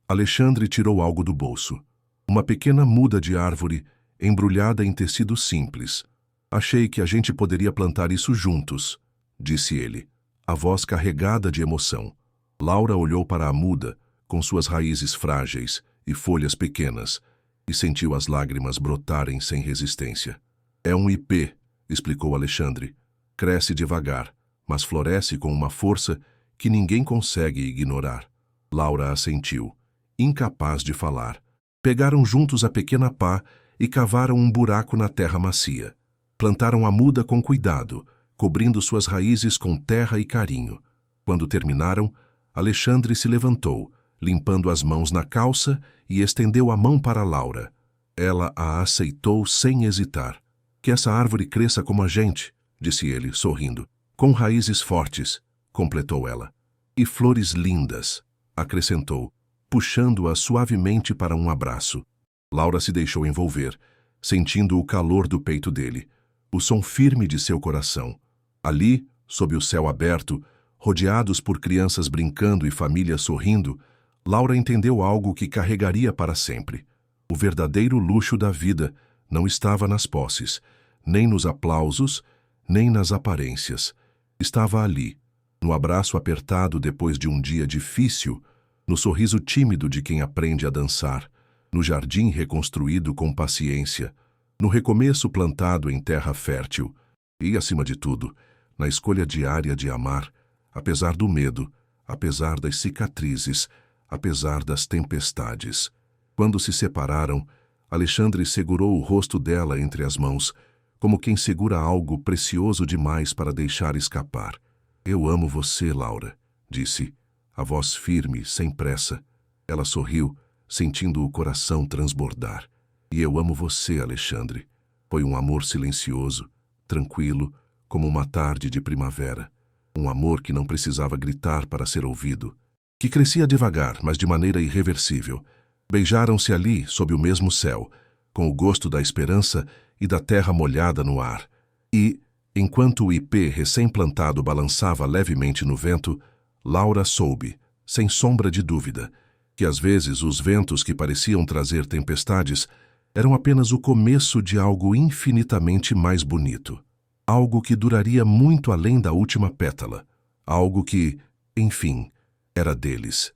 Alexandre tirou algo do bolso. Uma pequena muda de árvore, embrulhada em tecido simples. Achei que a gente poderia plantar isso juntos, disse ele, a voz carregada de emoção. Laura olhou para a muda, com suas raízes frágeis e folhas pequenas, e sentiu as lágrimas brotarem sem resistência. É um ipê, explicou Alexandre. Cresce devagar, mas floresce com uma força que ninguém consegue ignorar. Laura assentiu, incapaz de falar. Pegaram juntos a pequena pá e cavaram um buraco na terra macia. Plantaram a muda com cuidado, cobrindo suas raízes com terra e carinho. Quando terminaram, Alexandre se levantou, limpando as mãos na calça, e estendeu a mão para Laura. Ela a aceitou sem hesitar. Que essa árvore cresça como a gente, disse ele, sorrindo. Com raízes fortes, completou ela. E flores lindas, acrescentou, puxando-a suavemente para um abraço. Laura se deixou envolver, sentindo o calor do peito dele, o som firme de seu coração. Ali, sob o céu aberto, rodeados por crianças brincando e famílias sorrindo, Laura entendeu algo que carregaria para sempre. O verdadeiro luxo da vida não estava nas posses, nem nos aplausos, nem nas aparências. Estava ali, no abraço apertado depois de um dia difícil, no sorriso tímido de quem aprende a dançar, no jardim reconstruído com paciência, no recomeço plantado em terra fértil e, acima de tudo, na escolha diária de amar, apesar do medo, apesar das cicatrizes, apesar das tempestades. Quando se separaram, Alexandre segurou o rosto dela entre as mãos, como quem segura algo precioso demais para deixar escapar. Eu amo você, Laura, disse, a voz firme, sem pressa. Ela sorriu, sentindo o coração transbordar. E eu amo você, Alexandre. Foi um amor silencioso, tranquilo, como uma tarde de primavera. Um amor que não precisava gritar para ser ouvido, que crescia devagar, mas de maneira irreversível. Beijaram-se ali, sob o mesmo céu, com o gosto da esperança e da terra molhada no ar. E, enquanto o ipê recém-plantado balançava levemente no vento, Laura soube, sem sombra de dúvida, que às vezes os ventos que pareciam trazer tempestades eram apenas o começo de algo infinitamente mais bonito. Algo que duraria muito além da última pétala. Algo que, enfim, era deles.